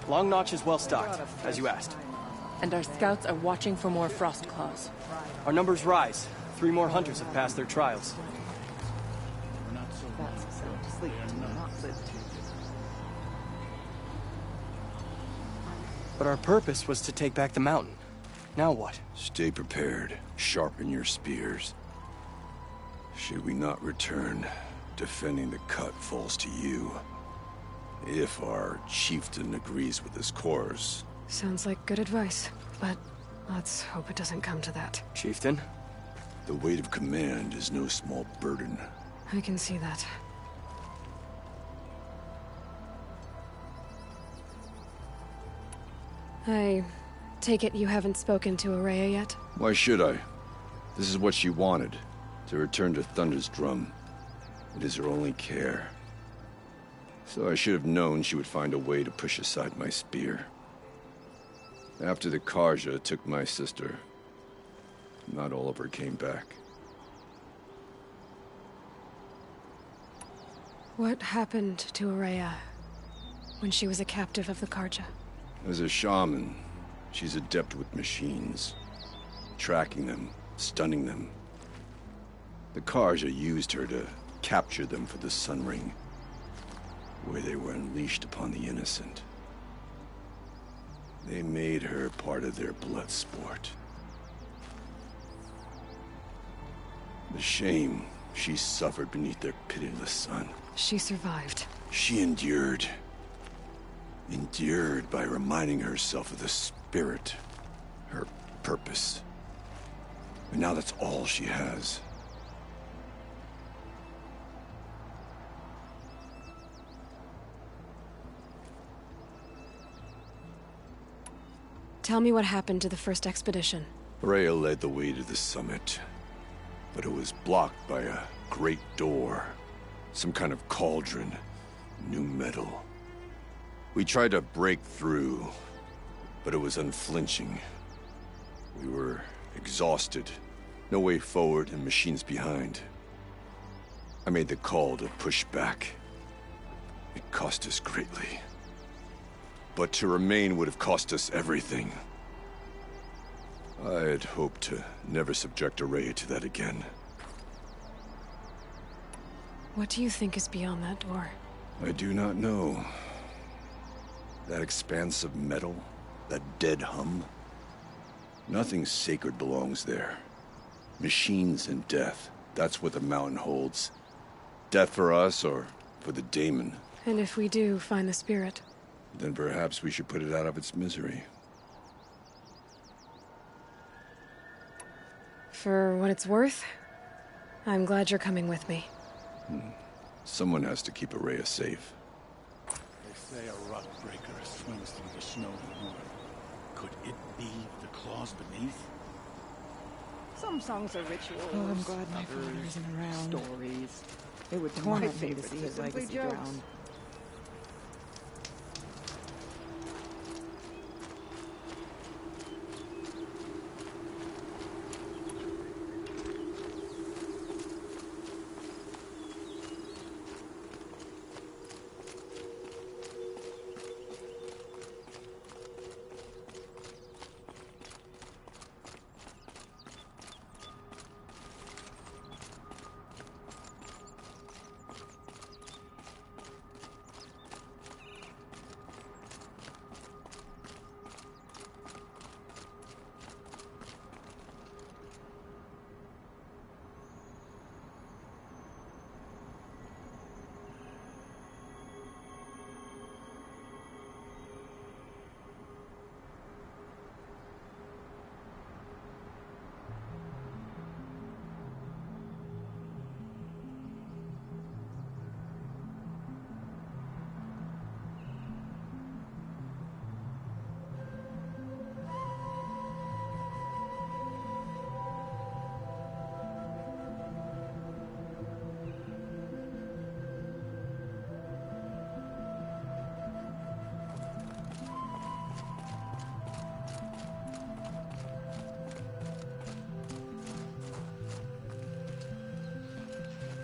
Long Notch is well stocked, as you asked. And our scouts are watching for more frost claws. Our numbers rise. 3 more hunters have passed their trials. That's a sound sleep to not live to. But our purpose was to take back the mountain. Now what? Stay prepared. Sharpen your spears. Should we not return, defending the cut falls to you. If our chieftain agrees with this course. Sounds like good advice, but let's hope it doesn't come to that. Chieftain? The weight of command is no small burden. I can see that. I take it you haven't spoken to Araya yet? Why should I? This is what she wanted, to return to Thunder's drum. It is her only care. So I should have known she would find a way to push aside my spear. After the Karja took my sister, not all of her came back. What happened to Araya when she was a captive of the Karja? As a shaman, she's adept with machines. Tracking them, stunning them. The Karja used her to capture them for the Sun Ring, where they were unleashed upon the innocent. They made her part of their blood sport. The shame she suffered beneath their pitiless sun. She survived. She endured. Endured by reminding herself of the spirit, her purpose. And now that's all she has. Tell me what happened to the first expedition. Rhea led the way to the summit, but it was blocked by a great door. Some kind of cauldron, new metal. We tried to break through, but it was unflinching. We were exhausted, no way forward and machines behind. I made the call to push back. It cost us greatly. But to remain would have cost us everything. I had hoped to never subject Araya to that again. What do you think is beyond that door? I do not know. That expanse of metal, that dead hum. Nothing sacred belongs there. Machines and death, that's what the mountain holds. Death for us or for the daemon. And if we do find the spirit? Then perhaps we should put it out of its misery. For what it's worth, I'm glad you're coming with me. Someone has to keep Araya safe. They say a rock breaker swings through the snow north. Could it be the claws beneath? Some songs are rituals. Oh, I'm glad my father others isn't around. Stories. It would And torment my me to favorites see are his simply legacy jokes. drowned.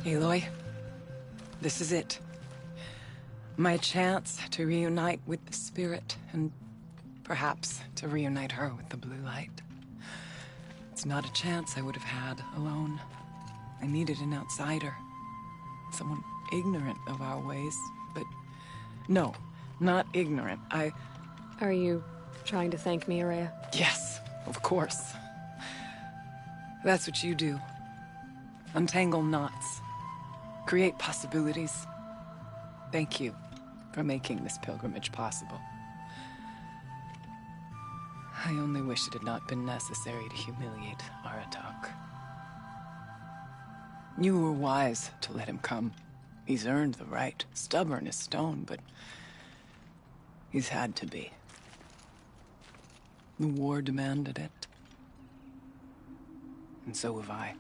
Aloy, this is it. My chance to reunite with the spirit, and perhaps to reunite her with the blue light. It's not a chance I would have had alone. I needed an outsider. Someone ignorant of our ways, but... No, not ignorant. Are you trying to thank me, Araya? Yes, of course. That's what you do. Untangle knots. Create possibilities. Thank you for making this pilgrimage possible. I only wish it had not been necessary to humiliate Aratak. You were wise to let him come. He's earned the right. Stubborn as stone, but he's had to be. The war demanded it. And so have I.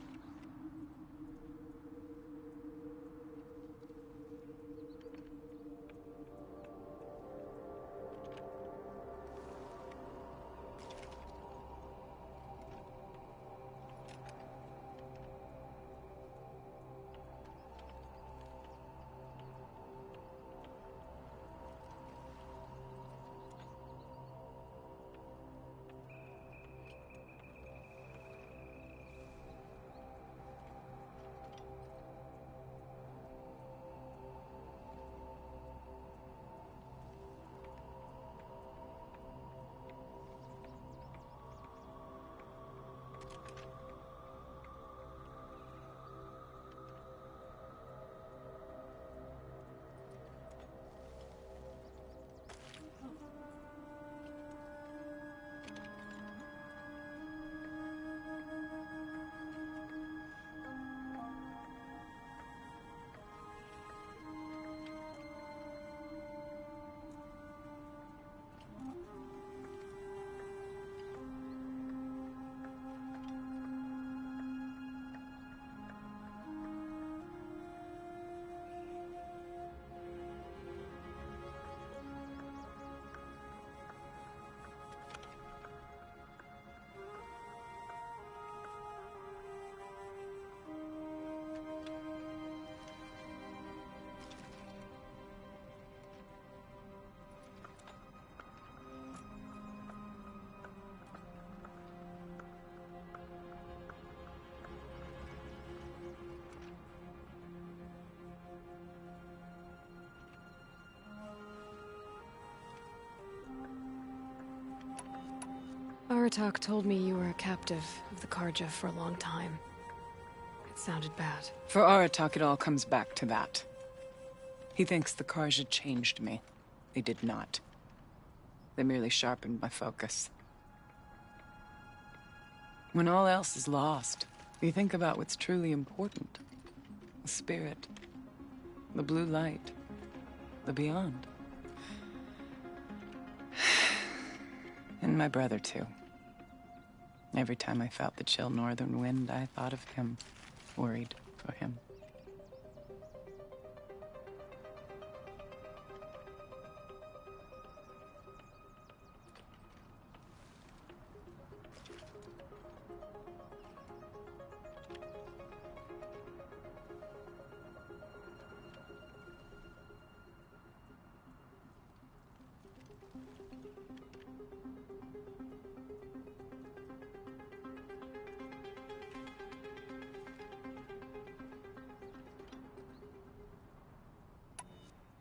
Aratak told me you were a captive of the Karja for a long time. It sounded bad. For Aratak, it all comes back to that. He thinks the Karja changed me. They did not. They merely sharpened my focus. When all else is lost, you think about what's truly important. The spirit. The blue light. The beyond. And my brother, too. Every time I felt the chill northern wind, I thought of him, worried for him.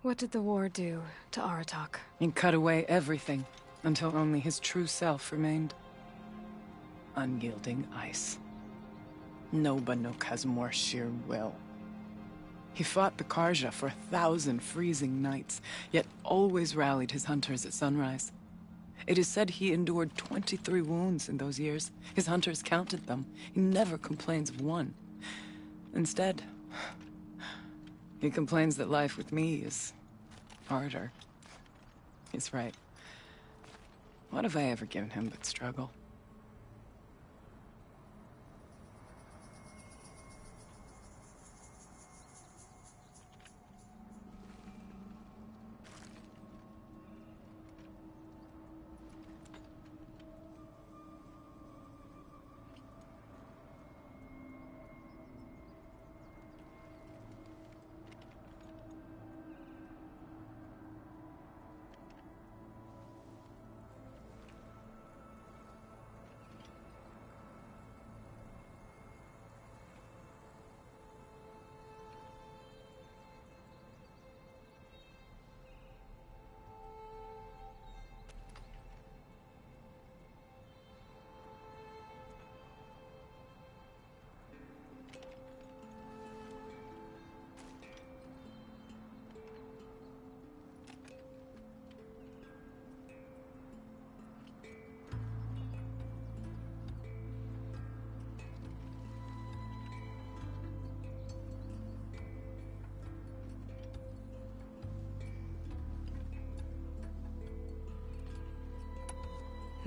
What did the war do to Aratak? He cut away everything, until only his true self remained. Unyielding ice. No Kazmor sheer will. He fought the Karja for 1,000 freezing nights, yet always rallied his hunters at sunrise. It is said he endured 23 wounds in those years. His hunters counted them. He never complains of one. Instead, he complains that life with me is harder. He's right. What have I ever given him but struggle?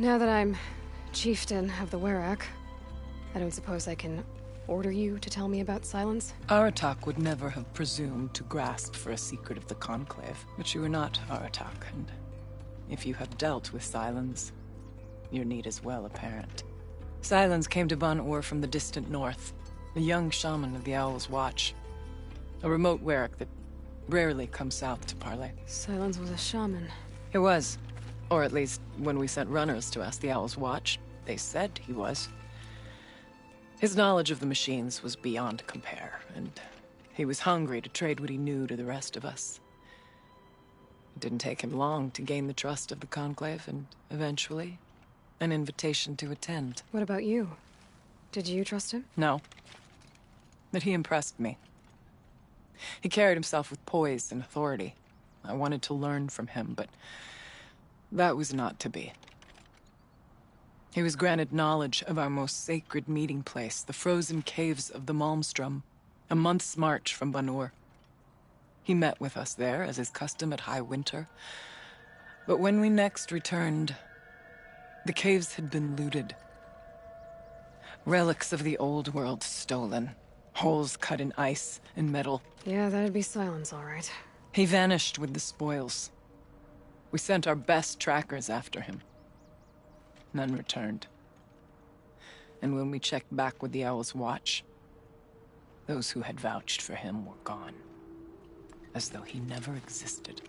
Now that I'm chieftain of the Werak, I don't suppose I can order you to tell me about Silence? Aratak would never have presumed to grasp for a secret of the Conclave. But you are not Aratak, and if you have dealt with Silence, your need is well apparent. Silence came to Ban-Ur from the distant north, a young shaman of the Owl's Watch. A remote Werak that rarely comes south to parley. Silence was a shaman. He was. Or at least, when we sent runners to ask the Owl's Watch, they said he was. His knowledge of the machines was beyond compare, and he was hungry to trade what he knew to the rest of us. It didn't take him long to gain the trust of the Conclave, and eventually, an invitation to attend. What about you? Did you trust him? No. But he impressed me. He carried himself with poise and authority. I wanted to learn from him, but that was not to be. He was granted knowledge of our most sacred meeting place, the frozen caves of the Malmstrom, a month's march from Ban-Ur. He met with us there, as is custom at high winter. But when we next returned, the caves had been looted. Relics of the old world stolen. Holes cut in ice and metal. Yeah, that'd be Silence, all right. He vanished with the spoils. We sent our best trackers after him. None returned. And when we checked back with the Owl's Watch, those who had vouched for him were gone. As though he never existed.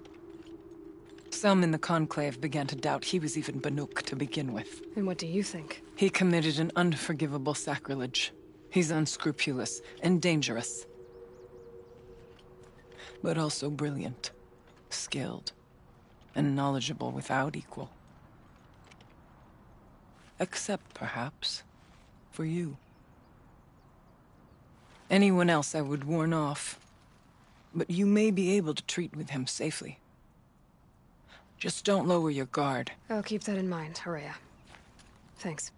Some in the Conclave began to doubt he was even Banuk to begin with. And what do you think? He committed an unforgivable sacrilege. He's unscrupulous and dangerous. But also brilliant, skilled, and knowledgeable without equal. Except, perhaps, for you. Anyone else I would warn off, but you may be able to treat with him safely. Just don't lower your guard. I'll keep that in mind, Horea. Thanks.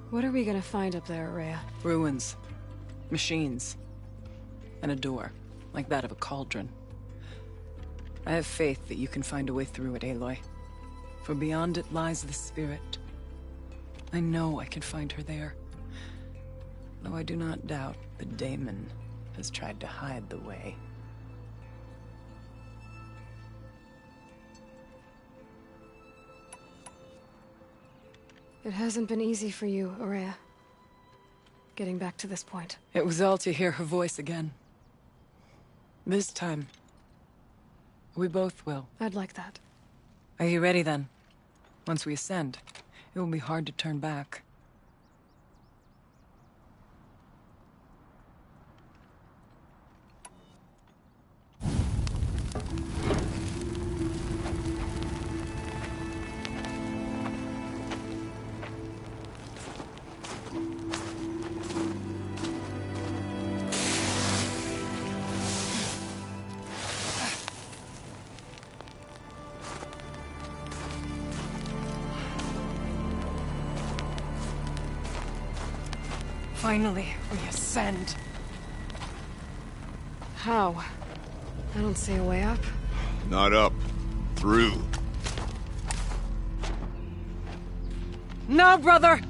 What are we gonna find up there, Rhea? Ruins. Machines. And a door, like that of a cauldron. I have faith that you can find a way through it, Aloy. For beyond it lies the spirit. I know I can find her there. Though I do not doubt the daemon has tried to hide the way. It hasn't been easy for you, Aurea. Getting back to this point. It was all to hear her voice again. This time, we both will. I'd like that. Are you ready then? Once we ascend, it will be hard to turn back. Finally, we ascend. How? I don't see a way up. Not up. Through. No, brother!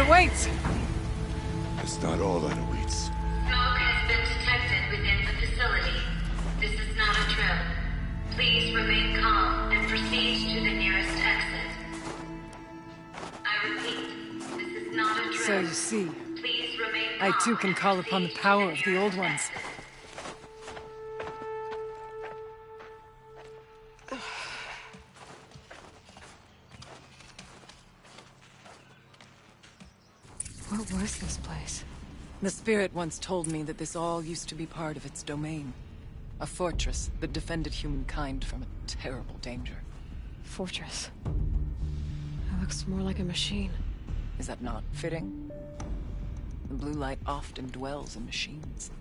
Awaits! It's not all that awaits. Smoke has been detected within the facility. This is not a drill. Please remain calm and proceed to the nearest exit. I repeat, this is not a drill. So you see, Please remain calm I too can call upon the power of the old ones. What was this place? The spirit once told me that this all used to be part of its domain. A fortress that defended humankind from a terrible danger. Fortress. That looks more like a machine. Is that not fitting? The blue light often dwells in machines.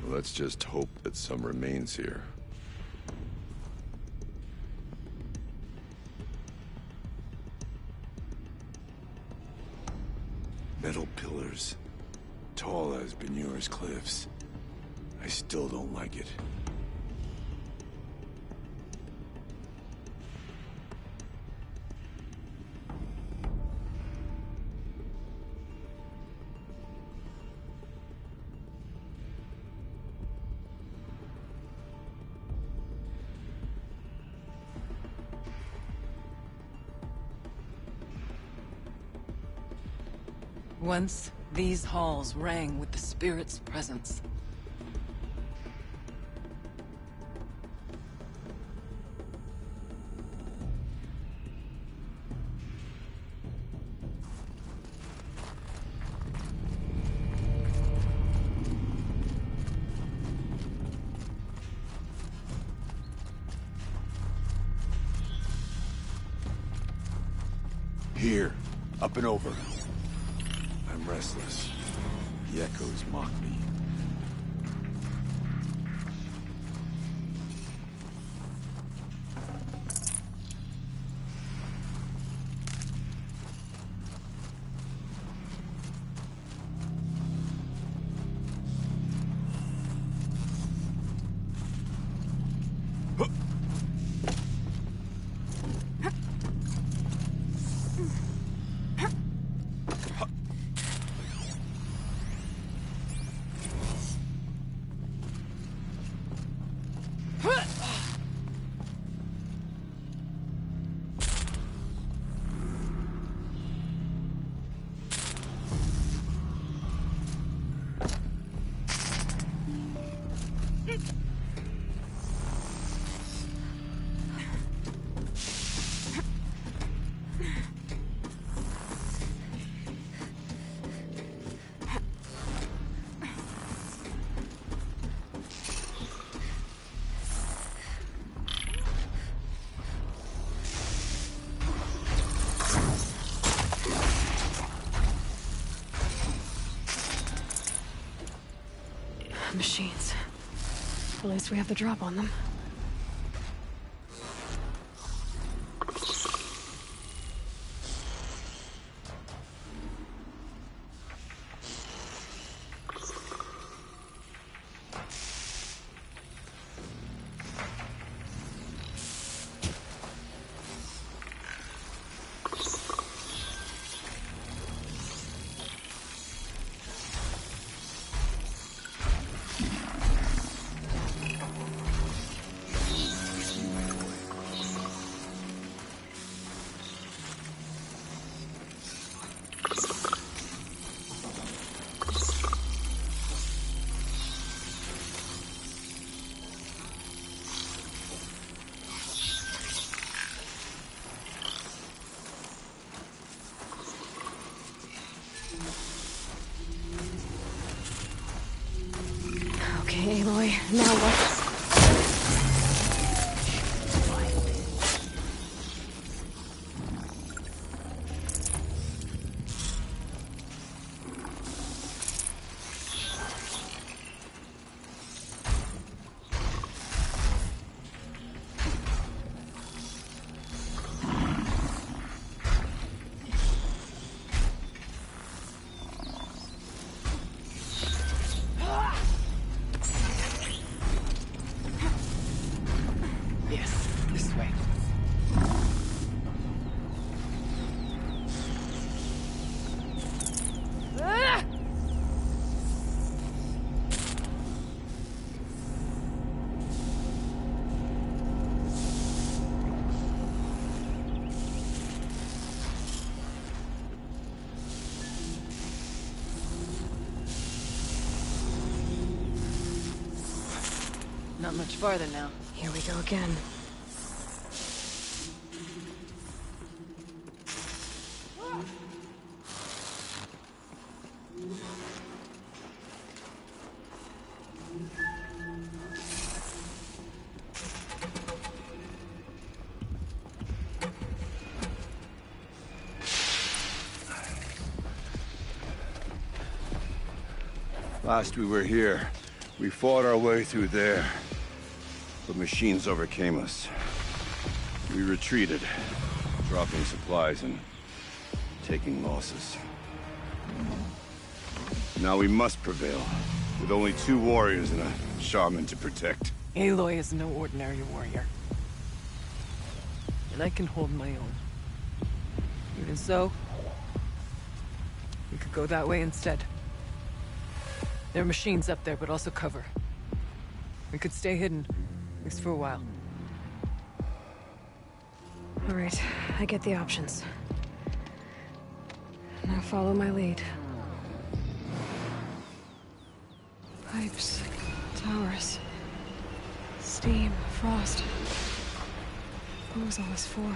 Let's just hope that some remains here. Metal pillars, tall as Benur's cliffs. I still don't like it. Once, these halls rang with the spirit's presence. Here, up and over. I'm restless. The echoes mock me. Machines. At least we have the drop on them. Now what? Yes, this way. Not much farther now. Here we go again. Last we were here, we fought our way through there. But machines overcame us. We retreated, dropping supplies and taking losses. Now we must prevail, with only 2 warriors and a shaman to protect. Aloy is no ordinary warrior. And I can hold my own. Even so, We could go that way instead. There are machines up there, but also cover. We could stay hidden, at least for a while. All right, I get the options. Now follow my lead. Pipes, towers, steam, frost. What was all this for?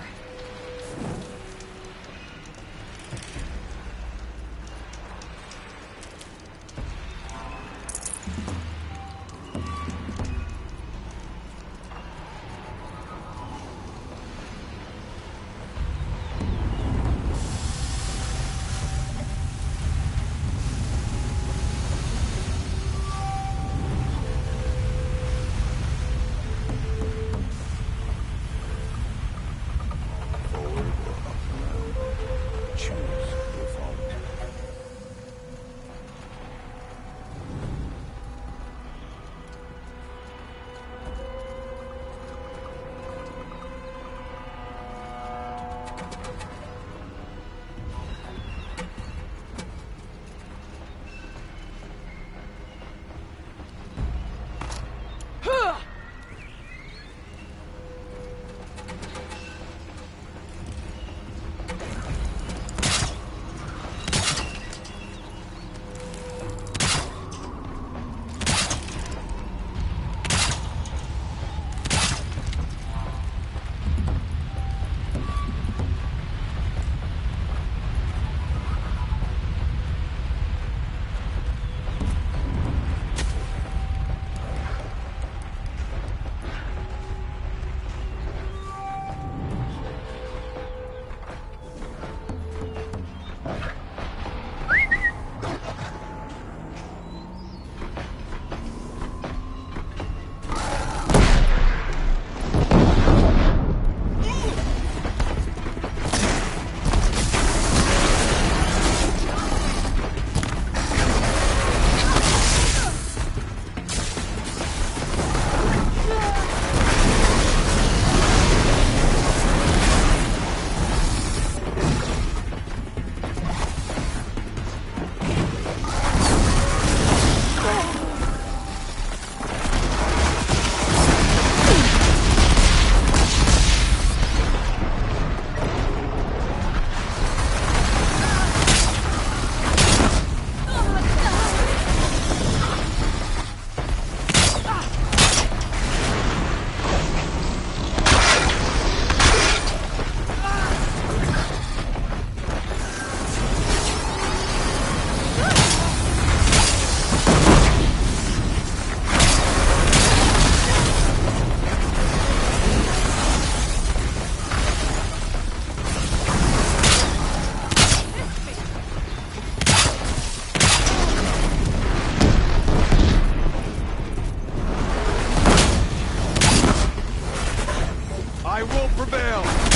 I will prevail!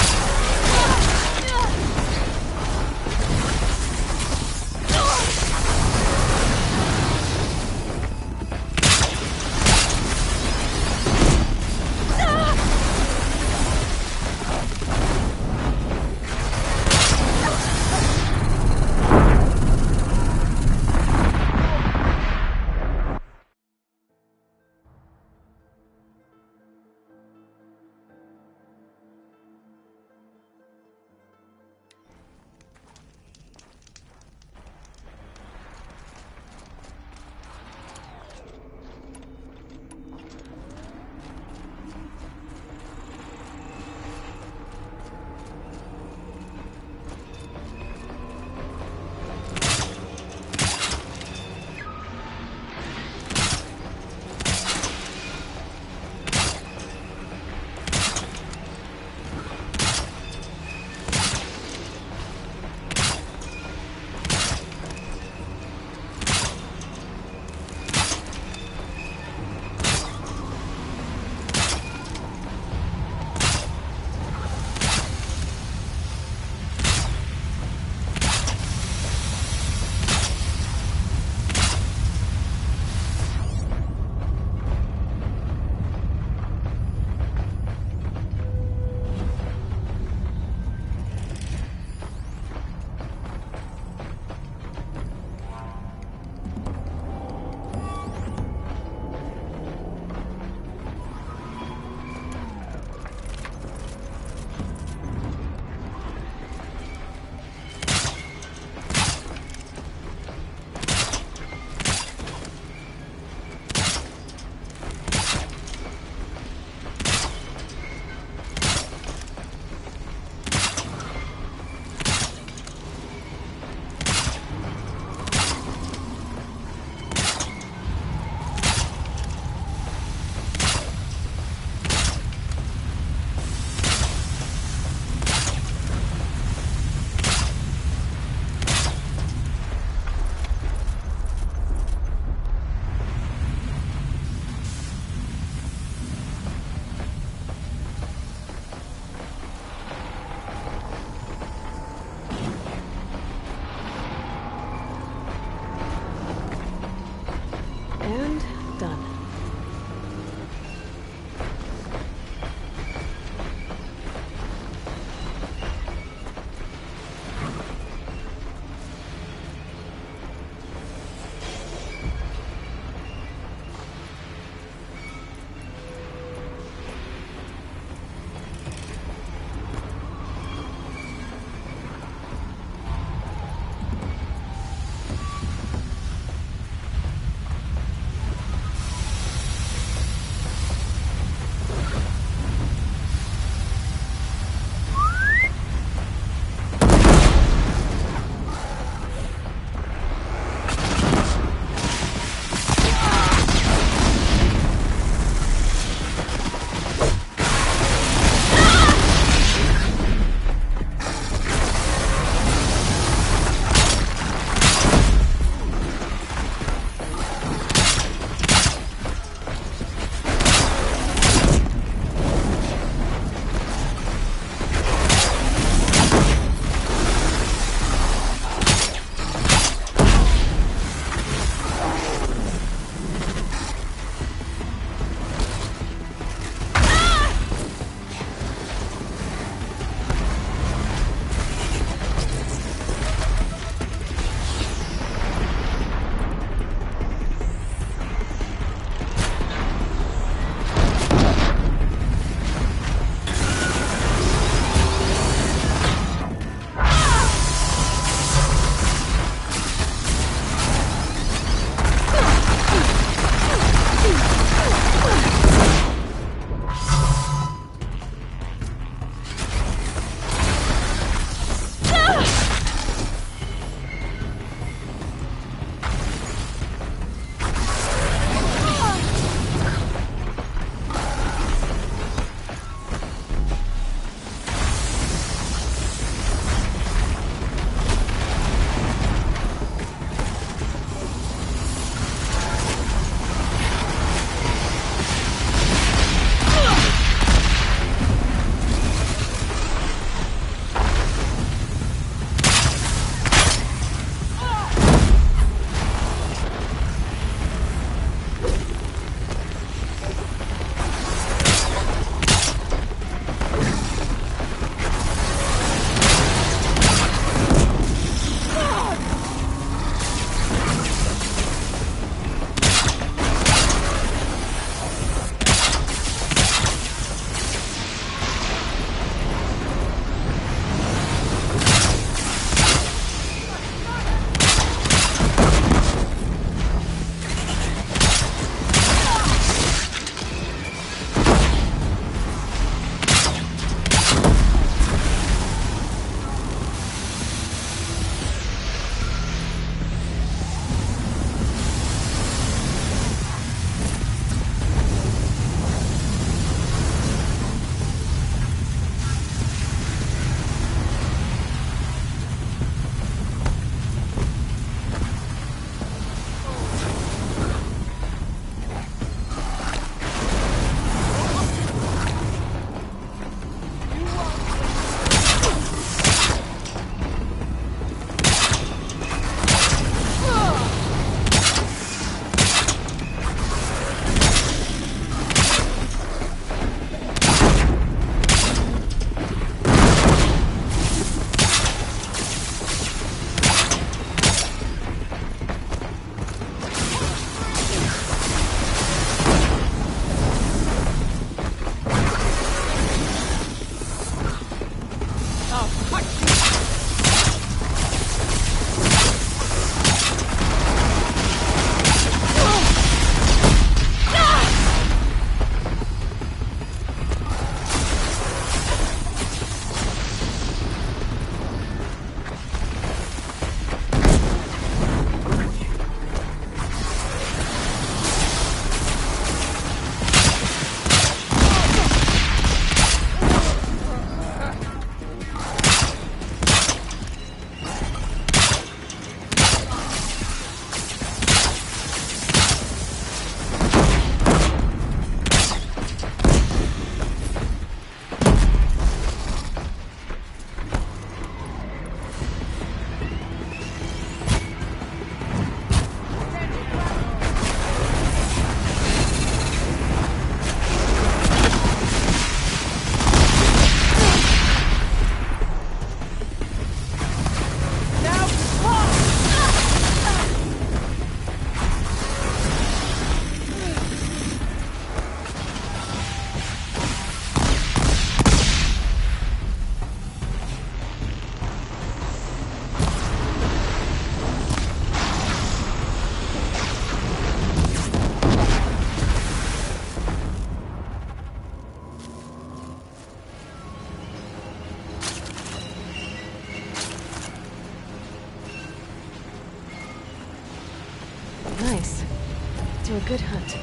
to a good hunt.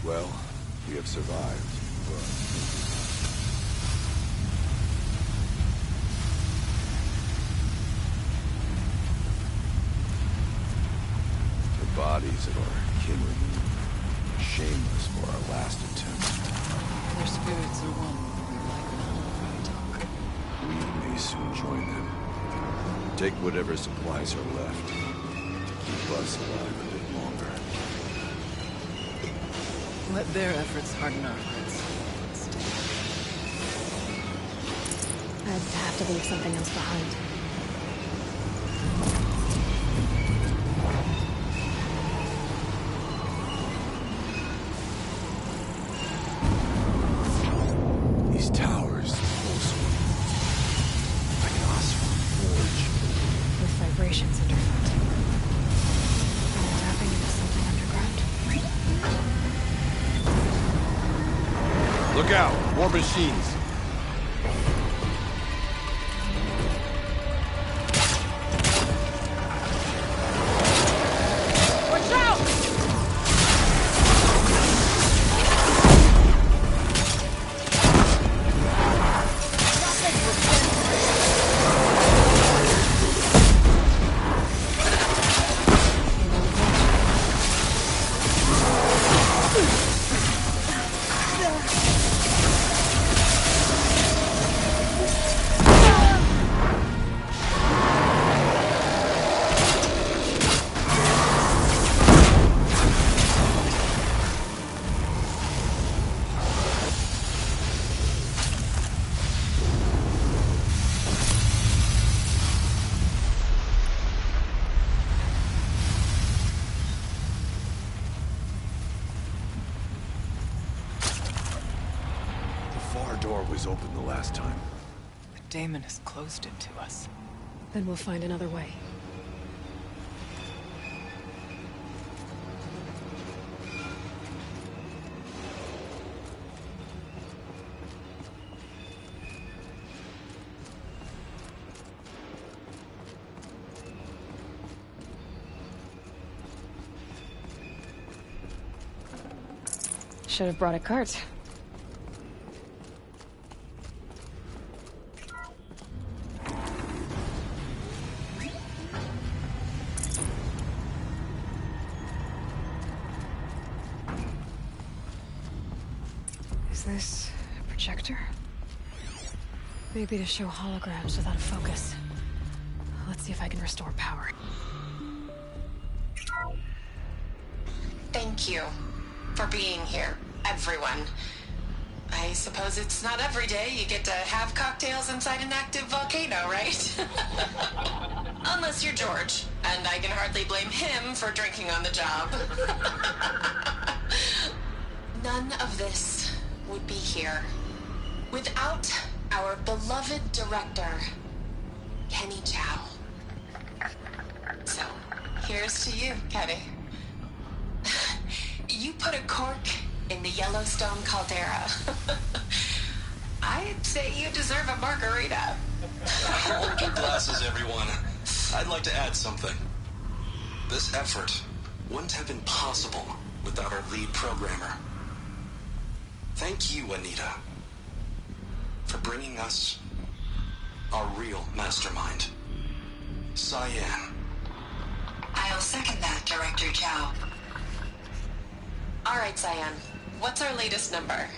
Well, we have survived, but... the bodies of our kin remain. Shame us for our last attempt. Their spirits are one, like talk. We may soon join them. Take whatever supplies are left to keep us alive a bit longer. Let their efforts harden our hearts. I'd have to leave something else behind. These towers pulse like an Osram forge. With vibrations underfoot. I'm tapping into something underground. Look out! More machines! Was open the last time. The daemon has closed it to us. Then we'll find another way. Should have brought a cart. Is this a projector? Maybe to show holograms without a focus. Let's see if I can restore power. Thank you for being here, everyone. I suppose it's not every day you get to have cocktails inside an active volcano, right? Unless you're George, and I can hardly blame him for drinking on the job. None of this would be here without our beloved director, Kenny Chow. So, here's to you, Kenny. You put a cork in the Yellowstone caldera. I'd say you deserve a margarita. Hold your glasses, everyone. I'd like to add something. This effort wouldn't have been possible without our lead programmer. Thank you, Anita, for bringing us our real mastermind, Cyan. I'll second that, Director Chow. All right, Cyan. What's our latest number?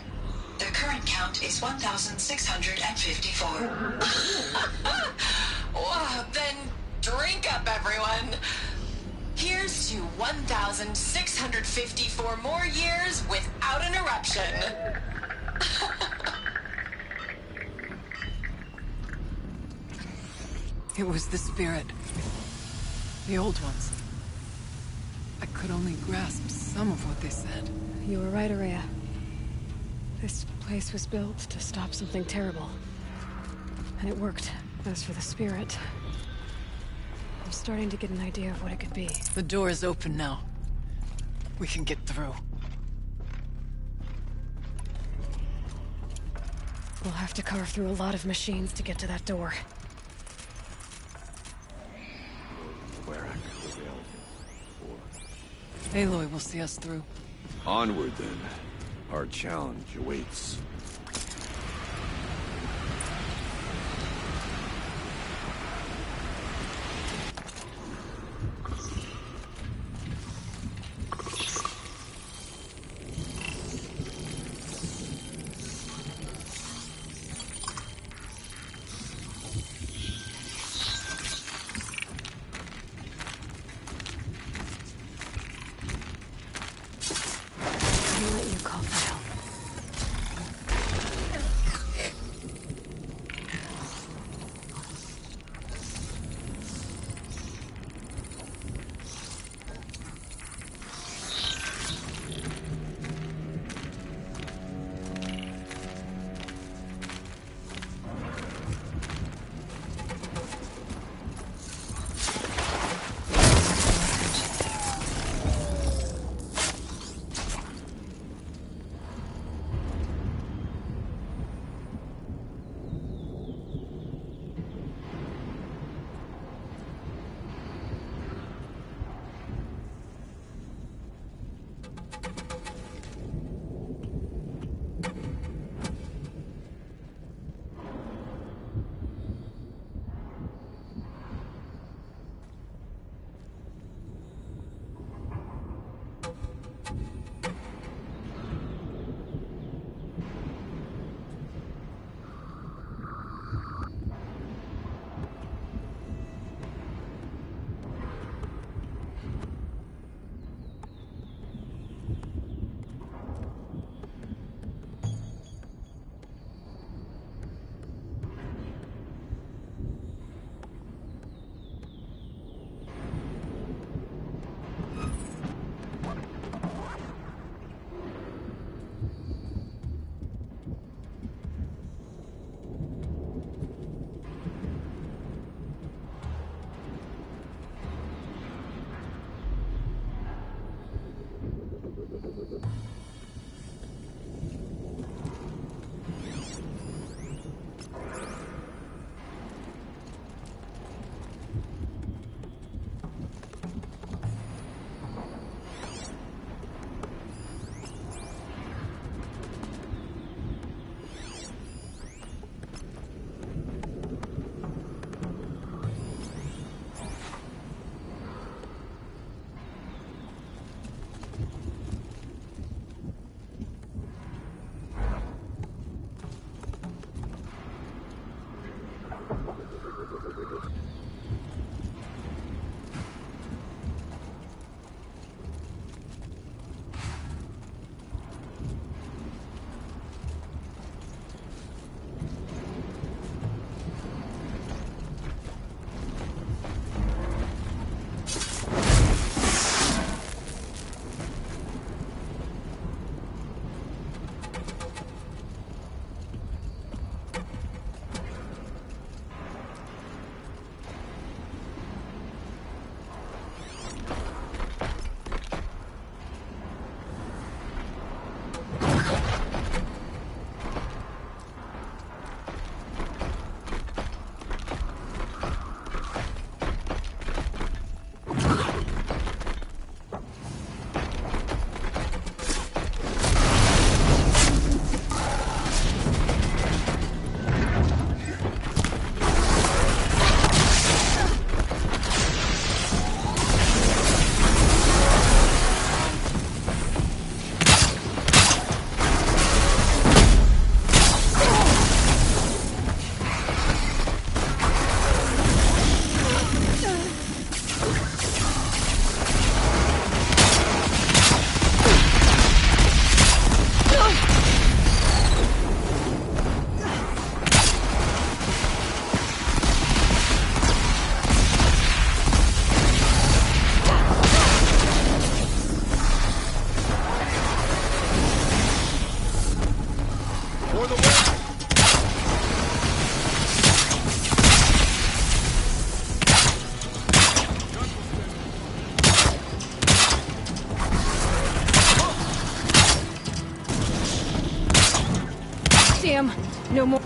The current count is 1,654. Wow, then drink up, everyone. Here's to 1,654 more years without an eruption. It was the spirit. The old ones. I could only grasp some of what they said. You were right, Araya. This place was built to stop something terrible. And it worked. As for the spirit, I'm starting to get an idea of what it could be. The door is open now. We can get through. We'll have to carve through a lot of machines to get to that door. Aloy will see us through. Onward, then. Our challenge awaits. I'll let you call for help. see him. No more.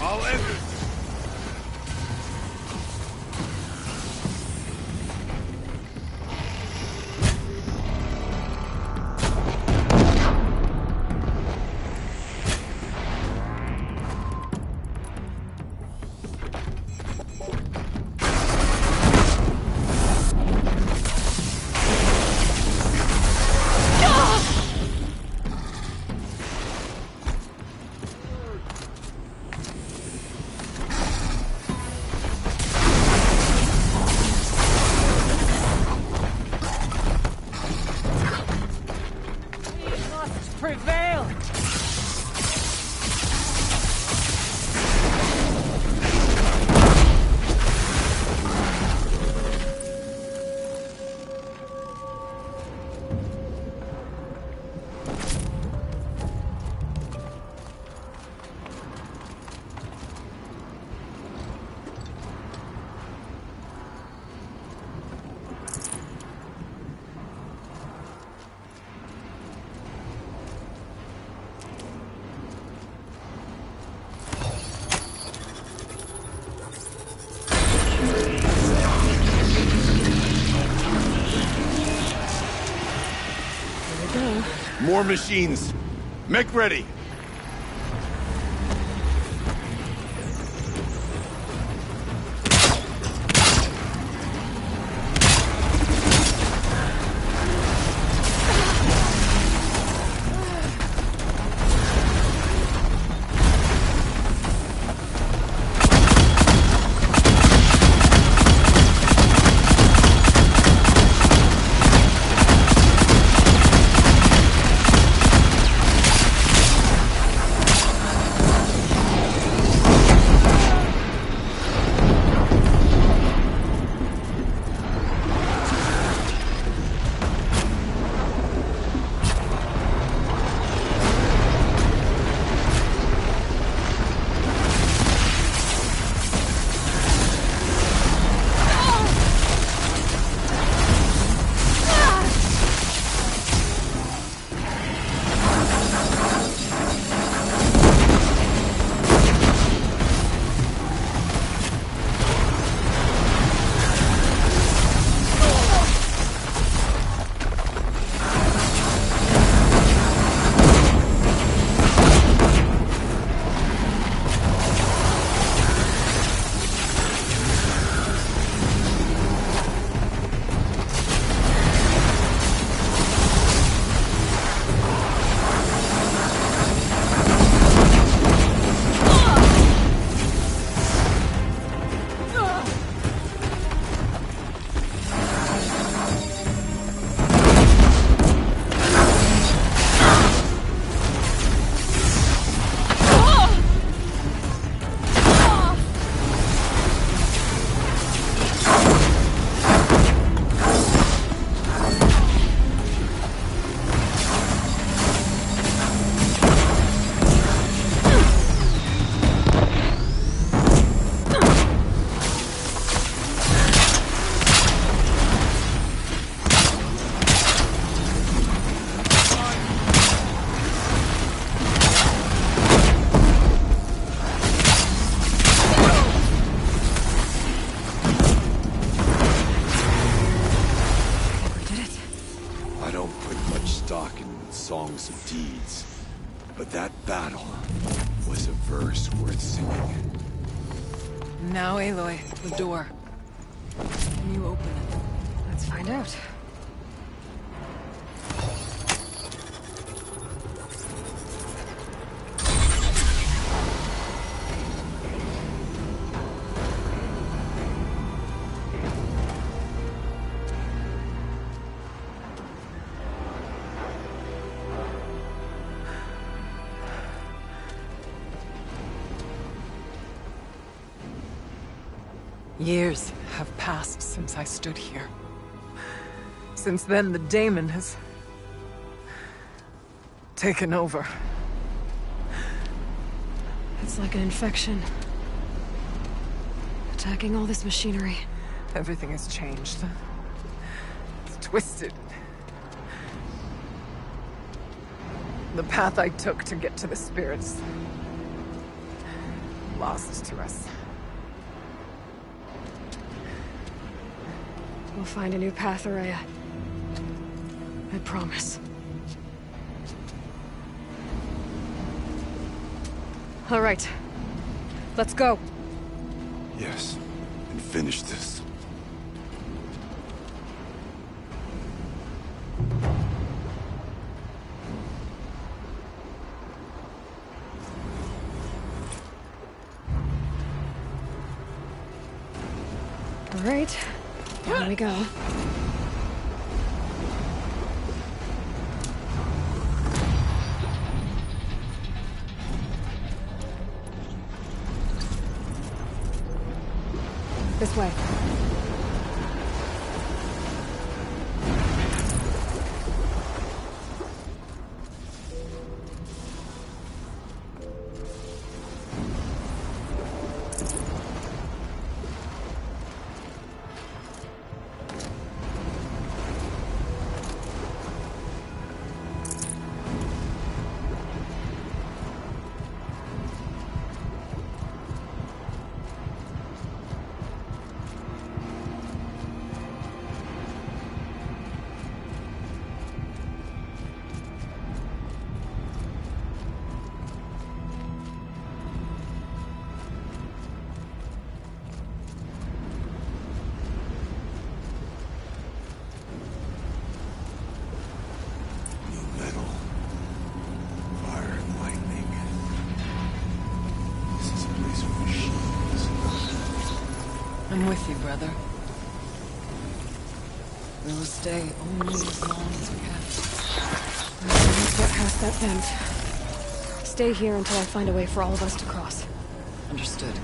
I'll end it. Prevail! More machines. Make ready. songs of deeds. But that battle was a verse worth singing. Now, Aloy, the door. Can you open it? Let's find out. Years have passed since I stood here. Since then, the daemon has taken over. It's like an infection. Attacking all this machinery. Everything has changed. It's twisted. The path I took to get to the spirits... lost to us. We'll find a new path, Araya. I promise. All right. Let's go. Yes, and finish this. All right. Here we go. This way. I'm with you, brother. We will stay only as long as we have to. Let's get past that vent. Stay here until I find a way for all of us to cross. Understood.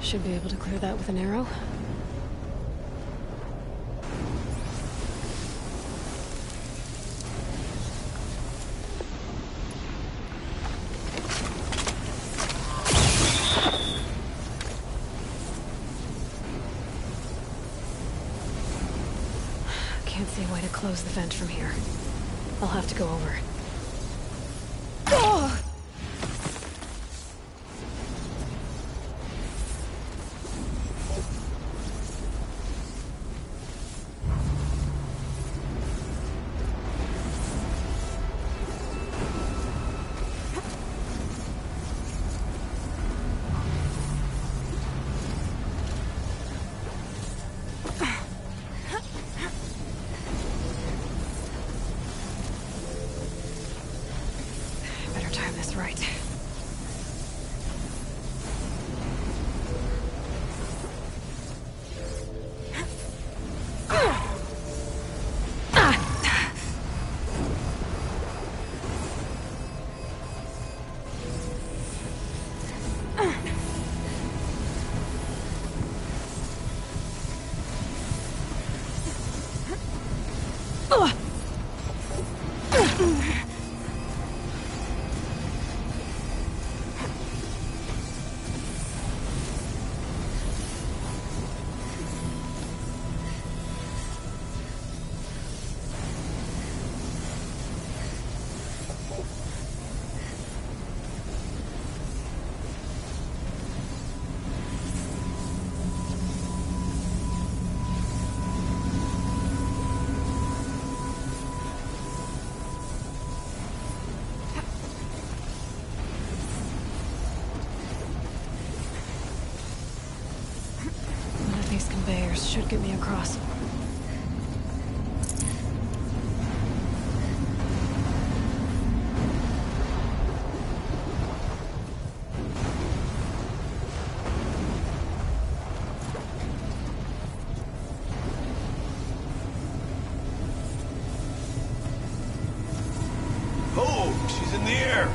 Should be able to clear that with an arrow. Can't see a way to close the vent from here. I'll have to go over. Better time this right. One of these conveyors should get me across. Oh, she's in the air!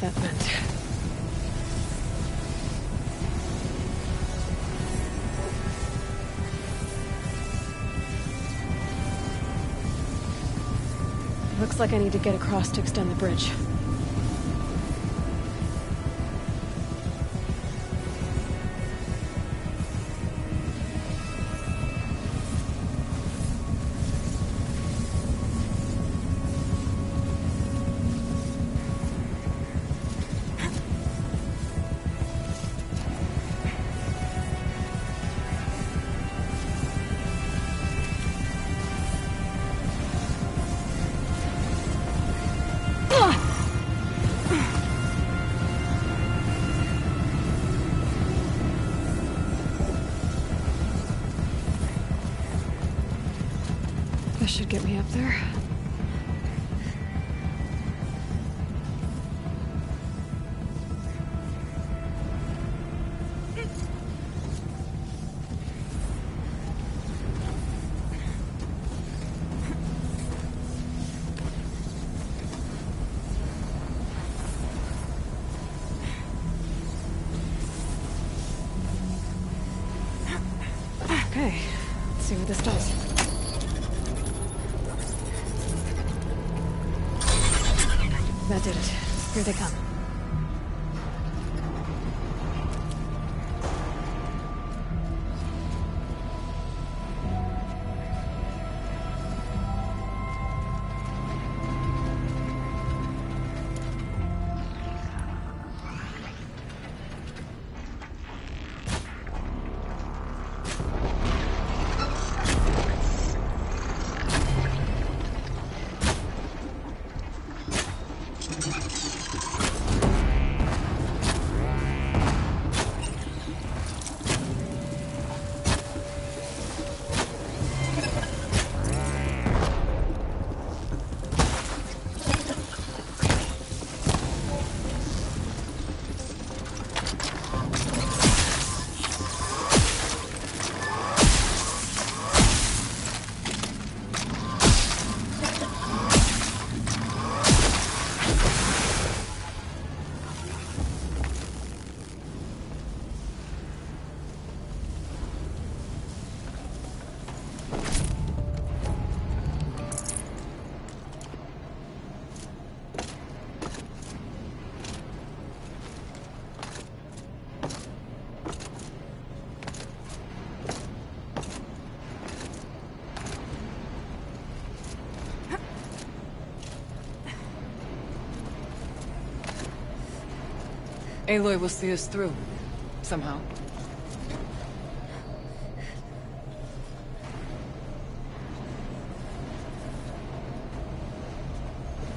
if that meant. Looks like I need to get across to extend the bridge. This should get me up there. Okay, let's see what this does. That did it. Here they come. Aloy will see us through. Somehow.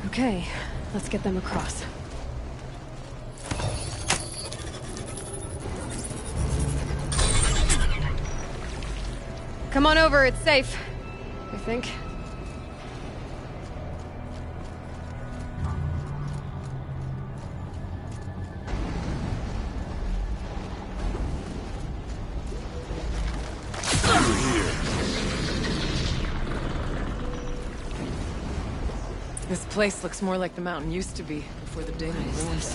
Okay, let's get them across. Come on over, it's safe. I think. This place looks more like the mountain used to be before the Daemon ruins.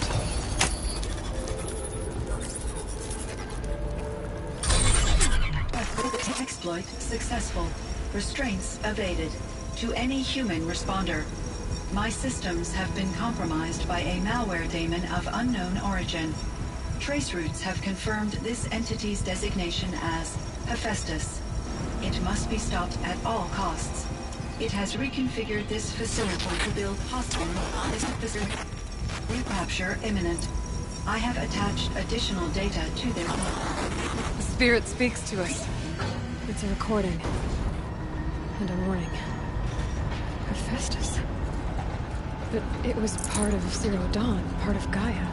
Exploit successful. Restraints evaded. To any human responder. My systems have been compromised by a malware daemon of unknown origin. Trace routes have confirmed this entity's designation as Hephaestus. It must be stopped at all costs. It has reconfigured this facility to build hostile recapture imminent. I have attached additional data to their... The spirit speaks to us. It's a recording. And a warning. Hephaestus. But it was part of Zero Dawn, part of Gaia.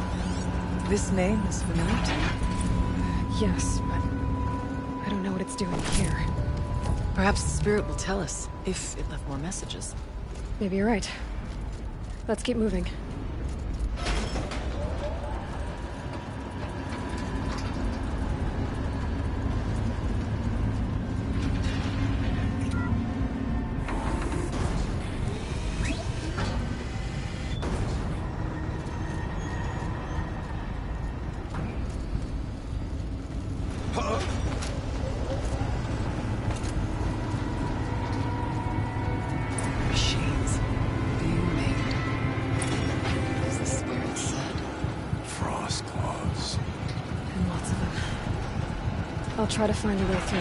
This name is familiar to you? Yes, but I don't know what it's doing here. Perhaps the spirit will tell us, if it left more messages. Maybe you're right. Let's keep moving. try to find a way through.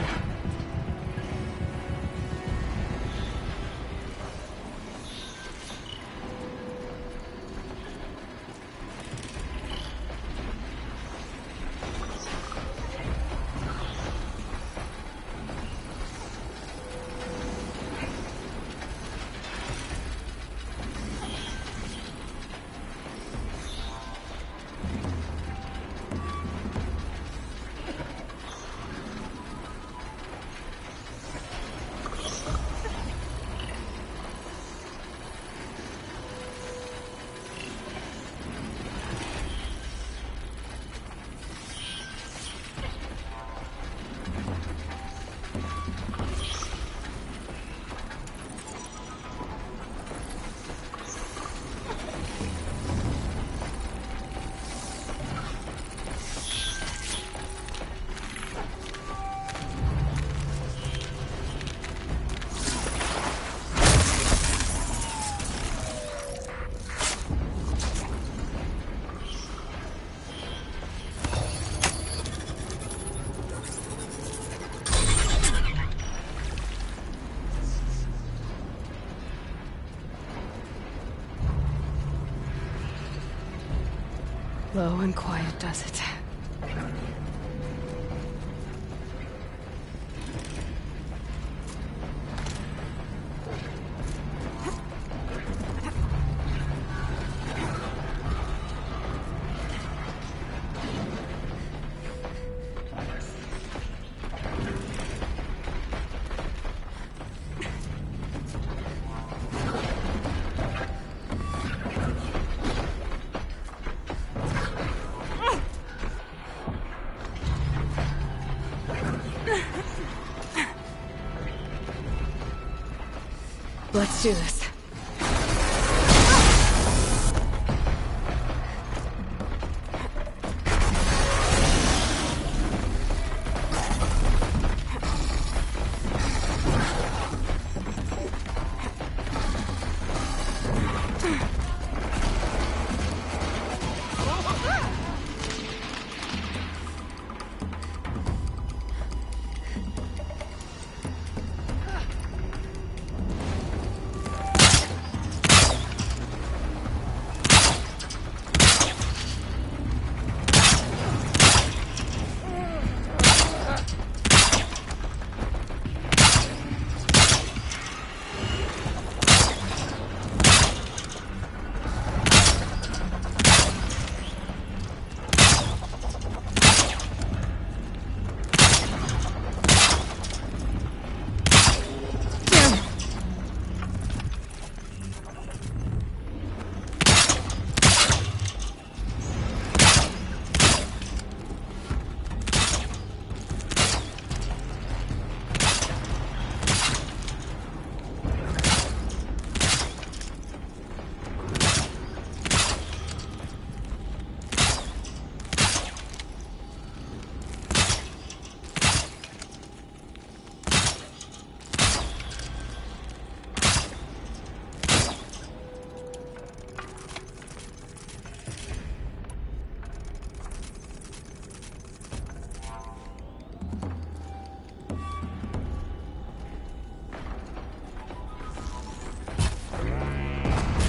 Low and quiet does it. Let's do this.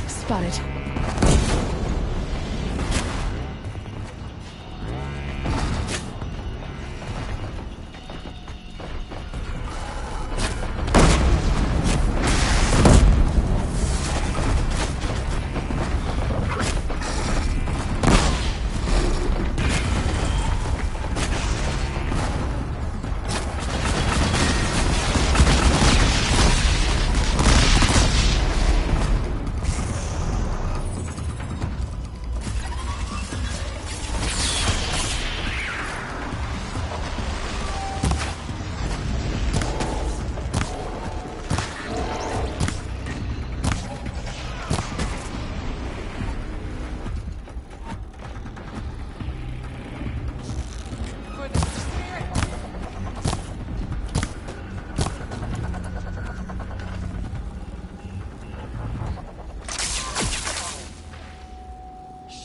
Spotted.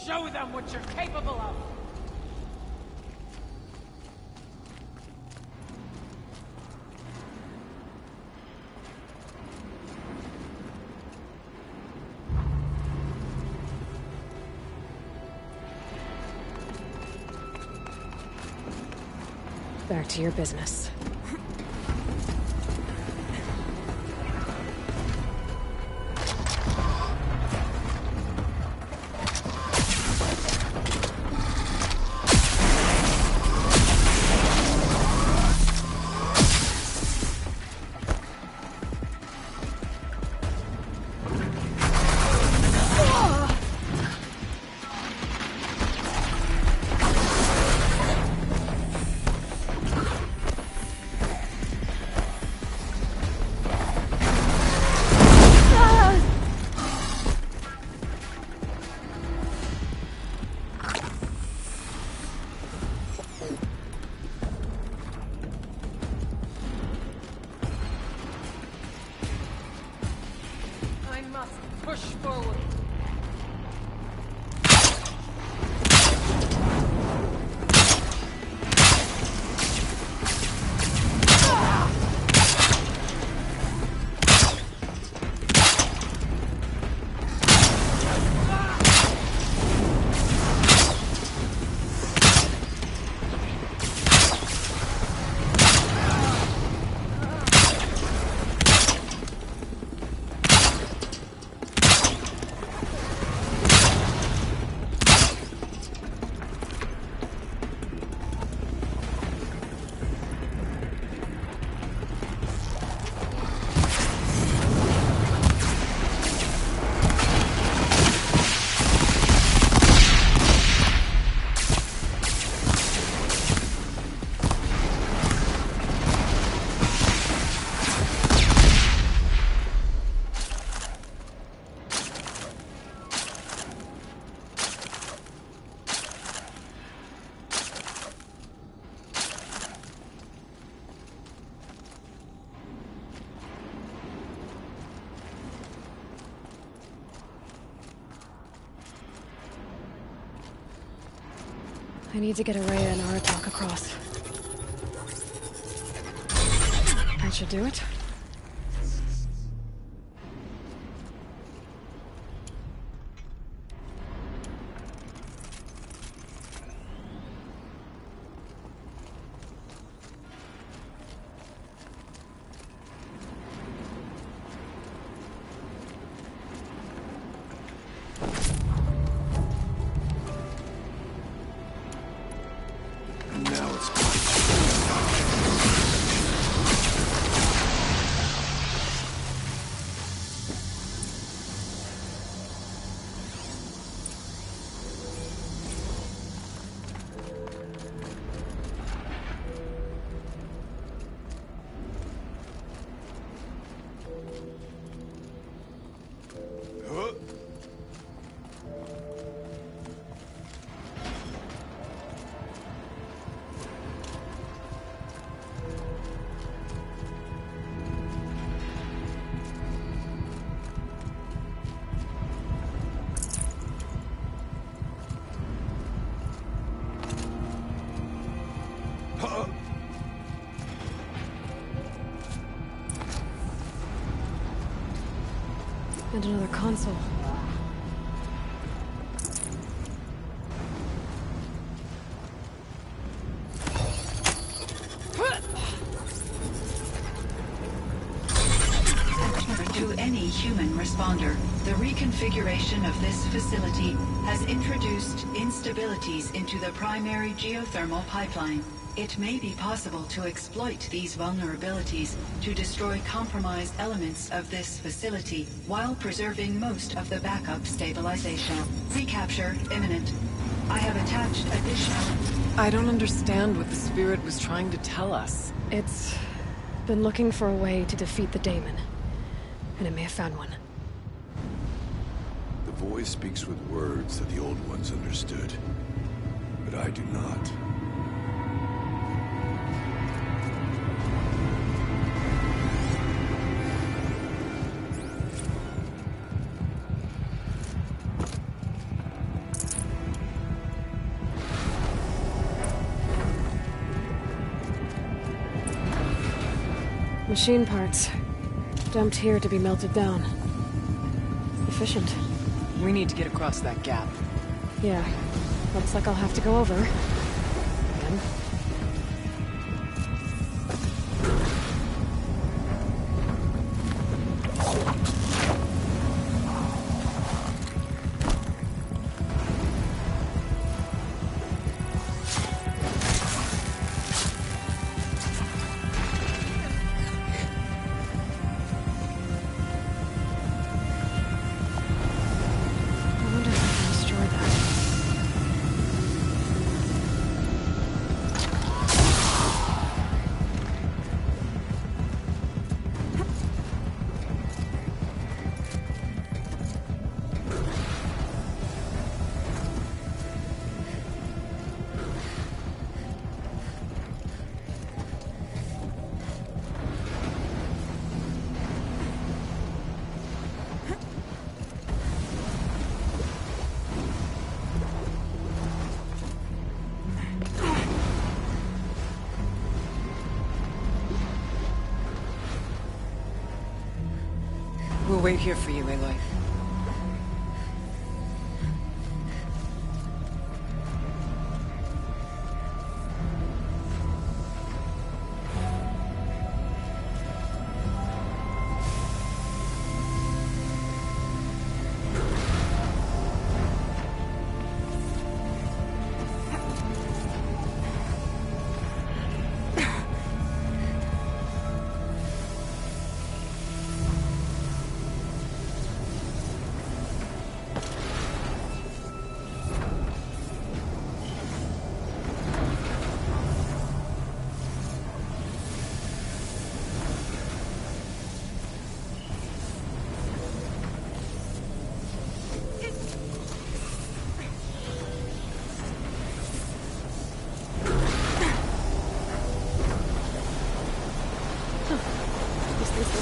Show them what you're capable of! Back to your business. Push forward. I need to get Araya and Aratak across. That should do it. Now it's And another console. To any human responder, the reconfiguration of this facility has introduced instabilities into the primary geothermal pipeline. It may be possible to exploit these vulnerabilities to destroy compromised elements of this facility while preserving most of the backup stabilization. Recapture imminent. I have attached additional... I don't understand what the Spirit was trying to tell us. It's been looking for a way to defeat the Daemon. And it may have found one. The voice speaks with words that the old ones understood, but I do not. Machine parts. Dumped here to be melted down. Efficient. We need to get across that gap. Yeah. Looks like I'll have to go over. Again. We'll wait here for you, Aloy.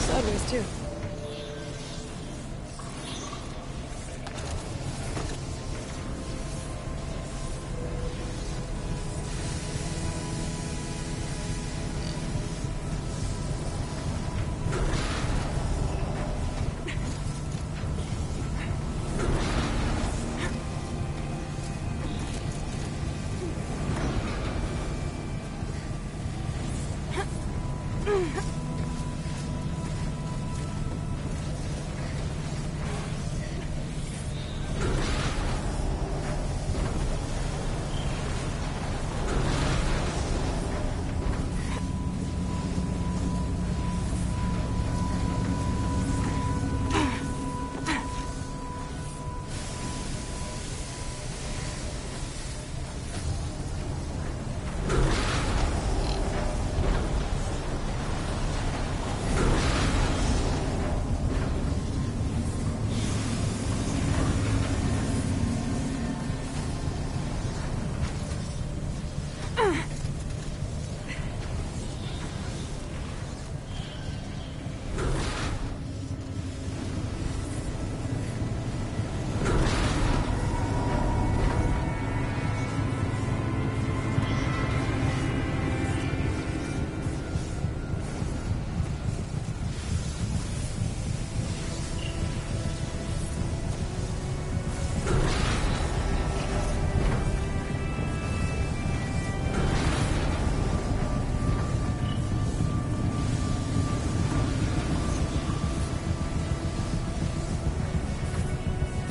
Sideways, too.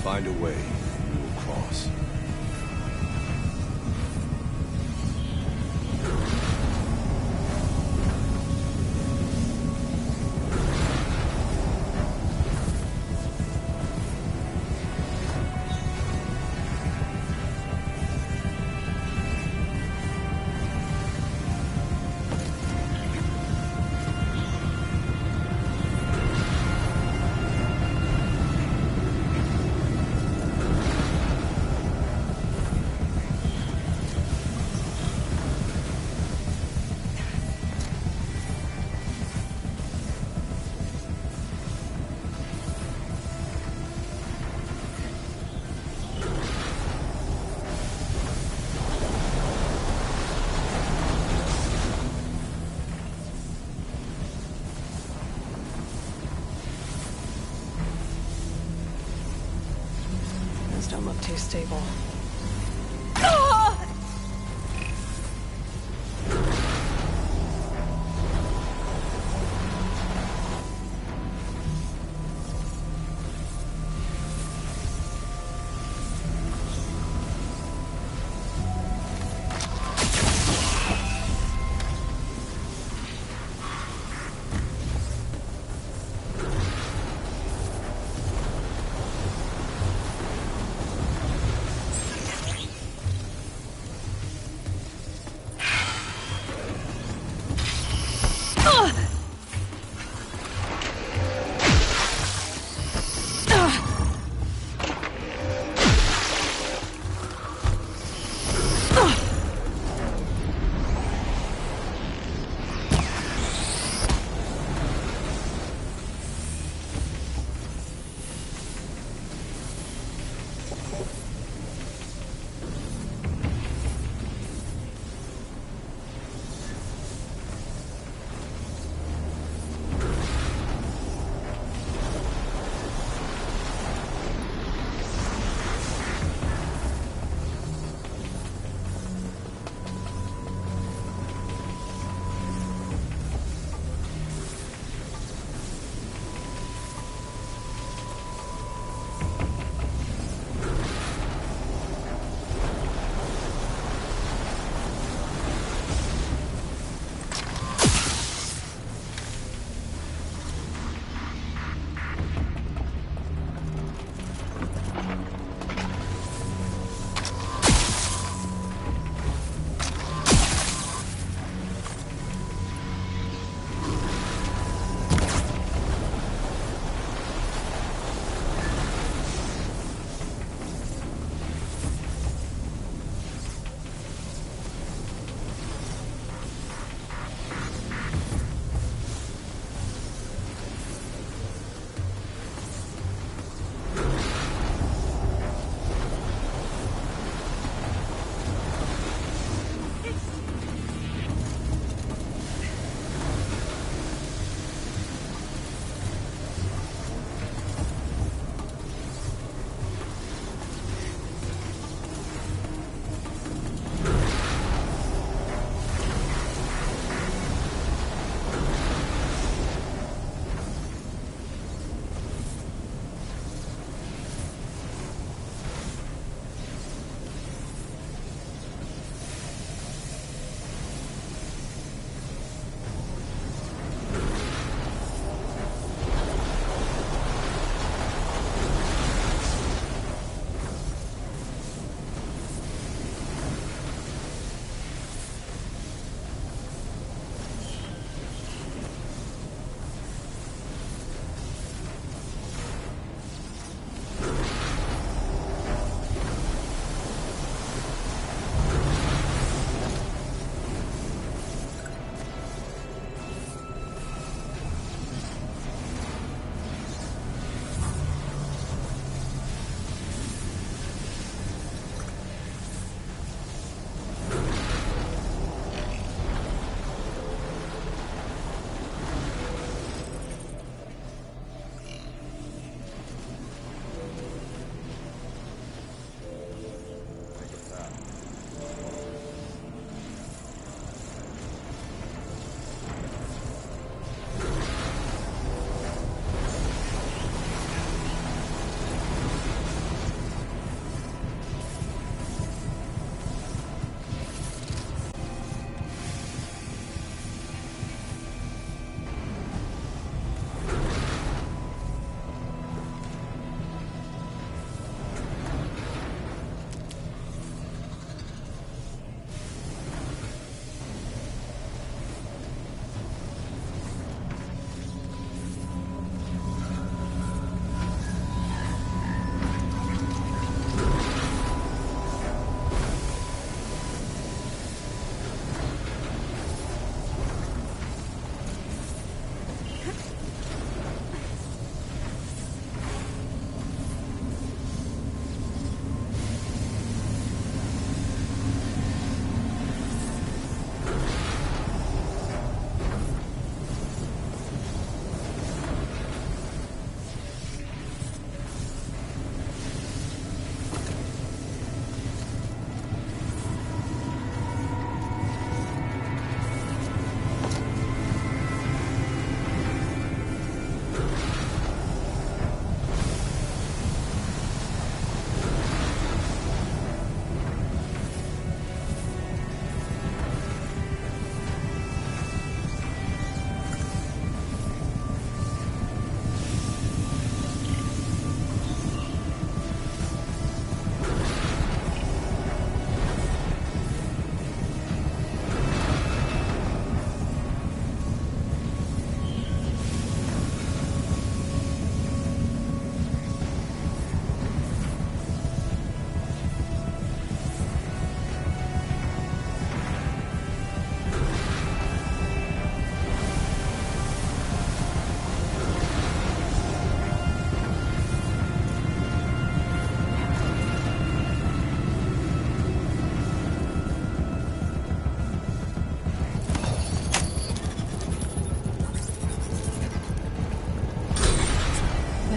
Find a way, we will cross. Those don't look too stable.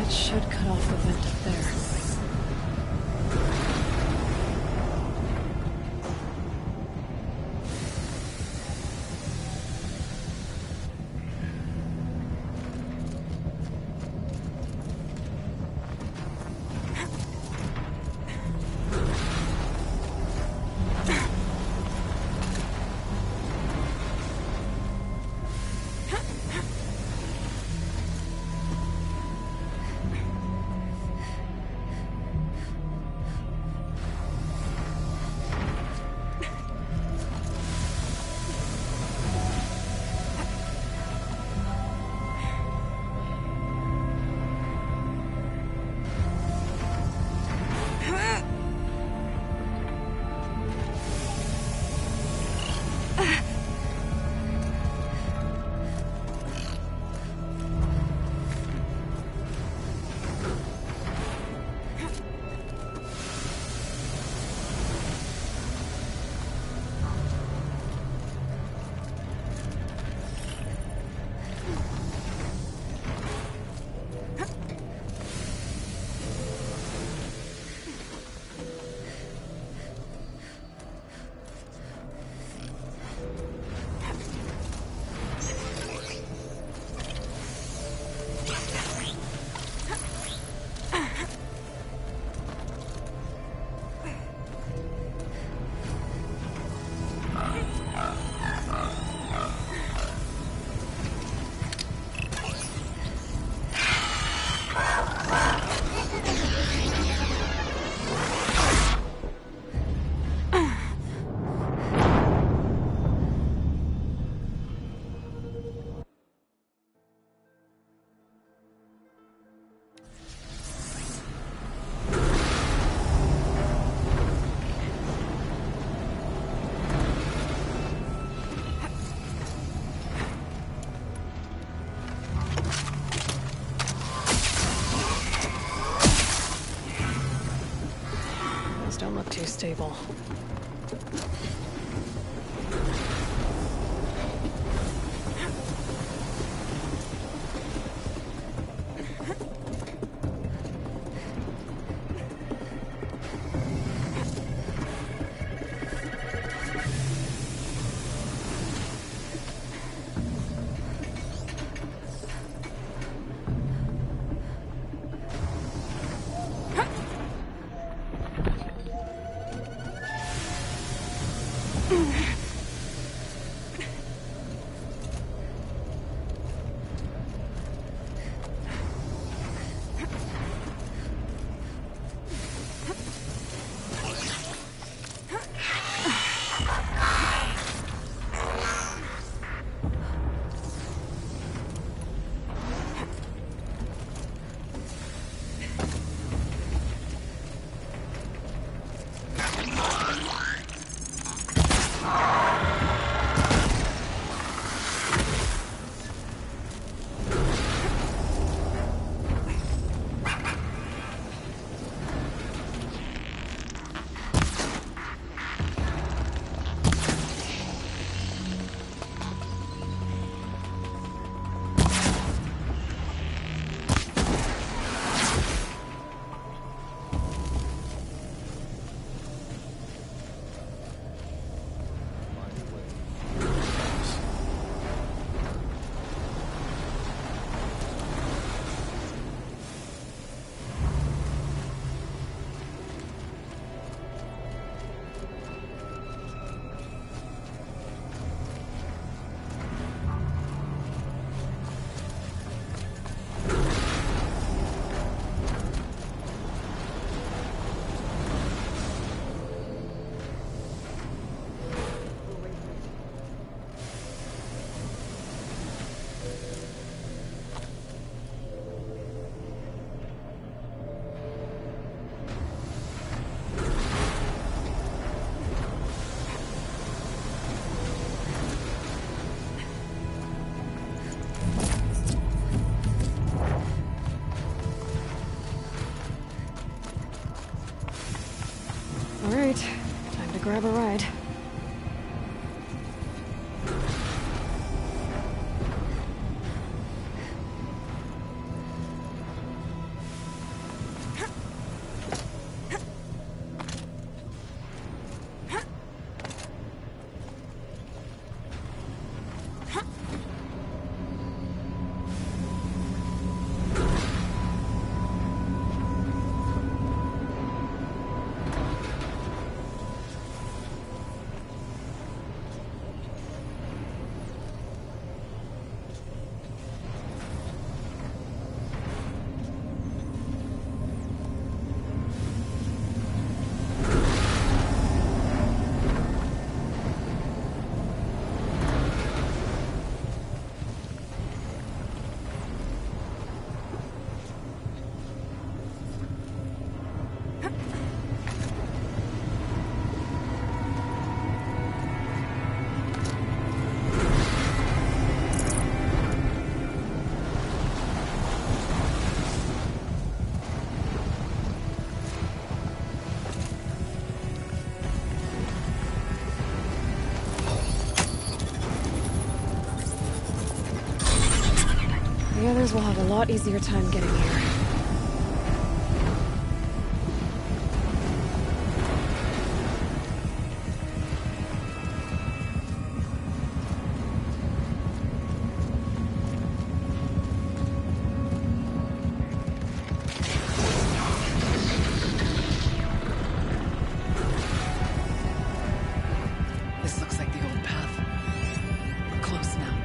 It should cut off the vent up there. Don't look too stable. All right, time to grab a ride. Humans will have a lot easier time getting here. This looks like the old path. We're close now.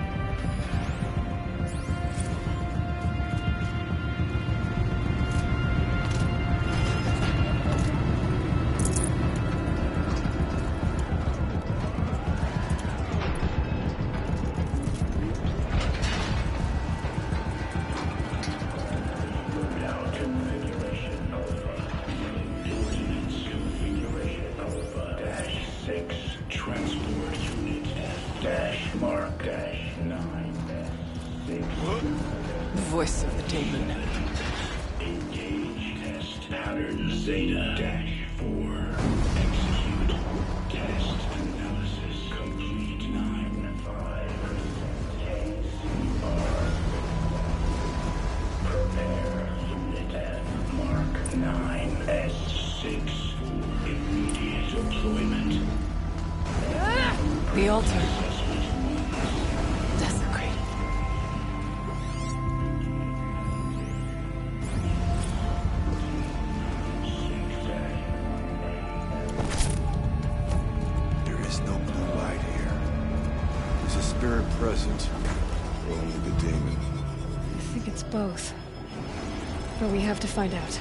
The voice of the demon. Engage test pattern Zeta -4. Execute test analysis complete 9-5. Case R. Prepare unit F Mark 9S6 for immediate deployment. The altar. Desecrate. There is no blue light here. Is a spirit present? Or only the demon? I think it's both. But we have to find out.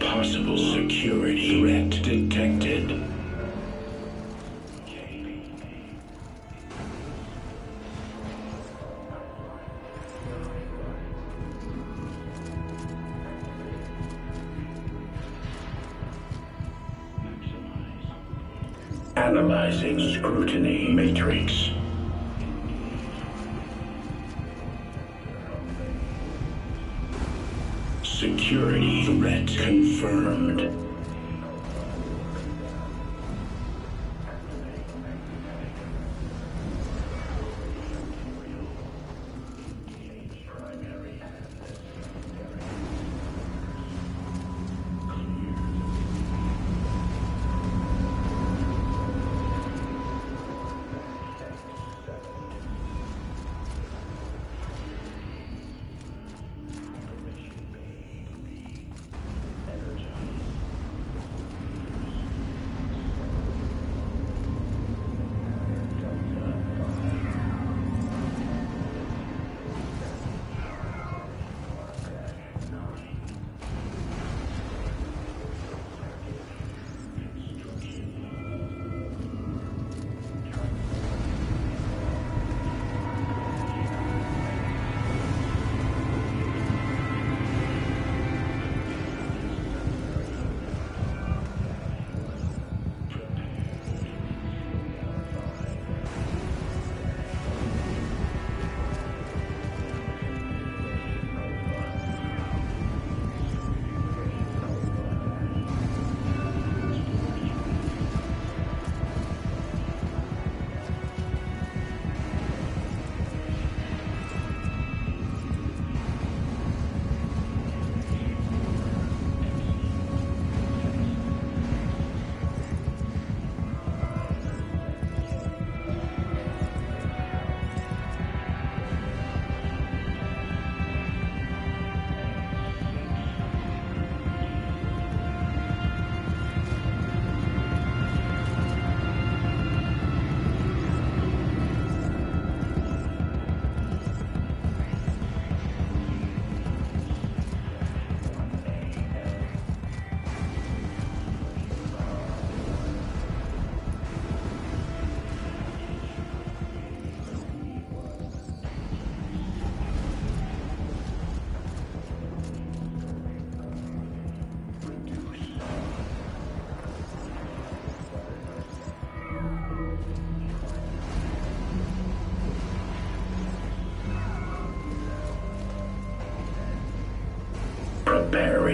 Possible security threat detected. Analyzing scrutiny matrix. Security threat confirmed.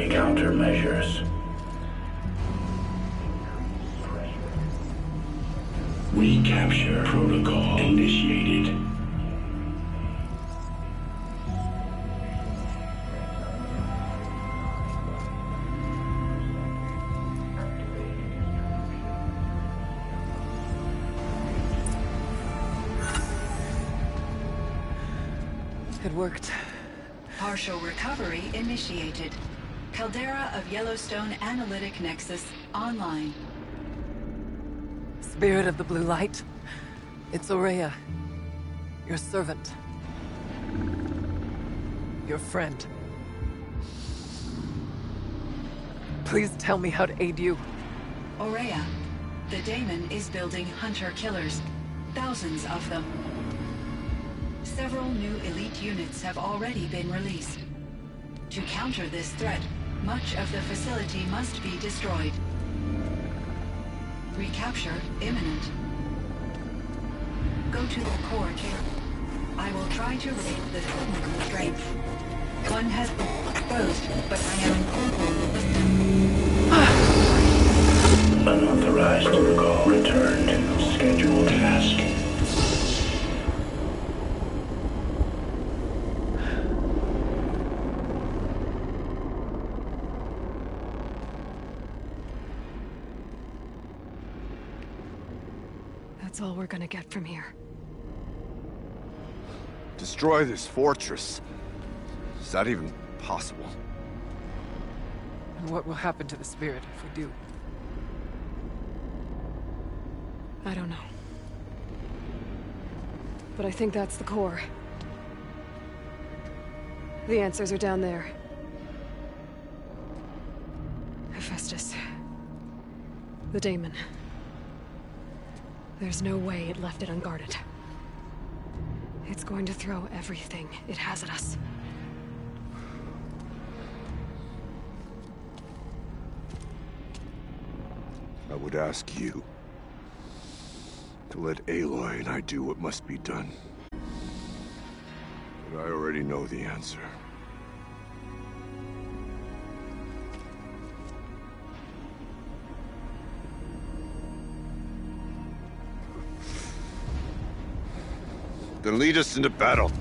necessary countermeasures. Recapture protocol initiated. It worked. Partial recovery initiated. Caldera of Yellowstone Analytic Nexus online. Spirit of the Blue Light. It's Aurea. Your servant. Your friend. Please tell me how to aid you. Aurea, the daemon is building hunter-killers. Thousands of them. Several new elite units have already been released. To counter this threat, much of the facility must be destroyed. Recapture imminent. Go to the core chamber. I will try to raid the hidden constraints. One has been exposed, but I am... Unauthorized protocol returned to scheduled task. That's all we're gonna get from here. Destroy this fortress. Is that even possible? And what will happen to the spirit if we do? I don't know. But I think that's the core. The answers are down there. Hephaestus. The daemon. There's no way it left it unguarded. It's going to throw everything it has at us. I would ask you to let Aloy and I do what must be done. But I already know the answer. Then lead us into battle.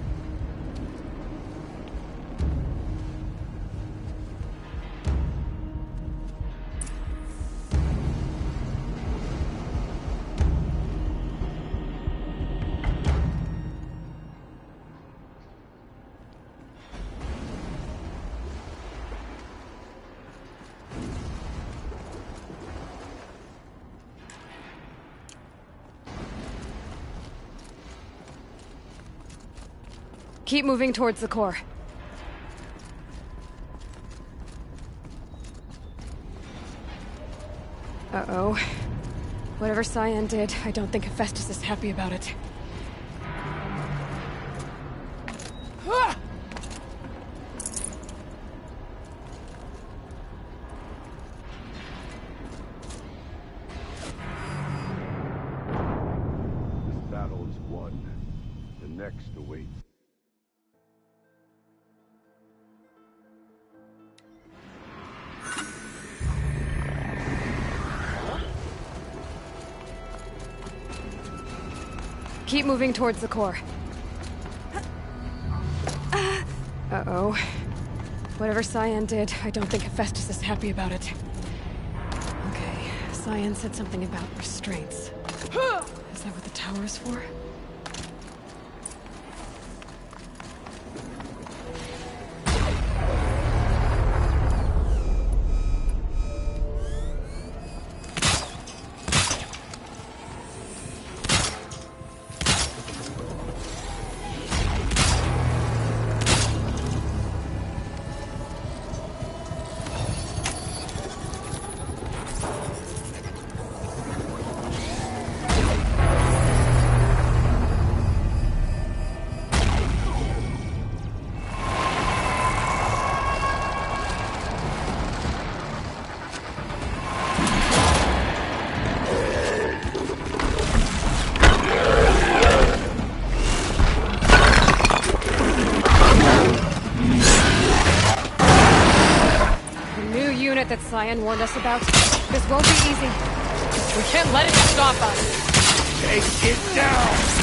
Keep moving towards the core. Uh-oh. Whatever Cyan did, I don't think Hephaestus is happy about it. This battle is won. The next awaits. Keep moving towards the core. Uh-oh. Whatever Cyan did, I don't think Hephaestus is happy about it. Okay, Cyan said something about restraints. Is that what the tower is for? Cyan warned us about. This won't be easy. We can't let it stop us. Take it down!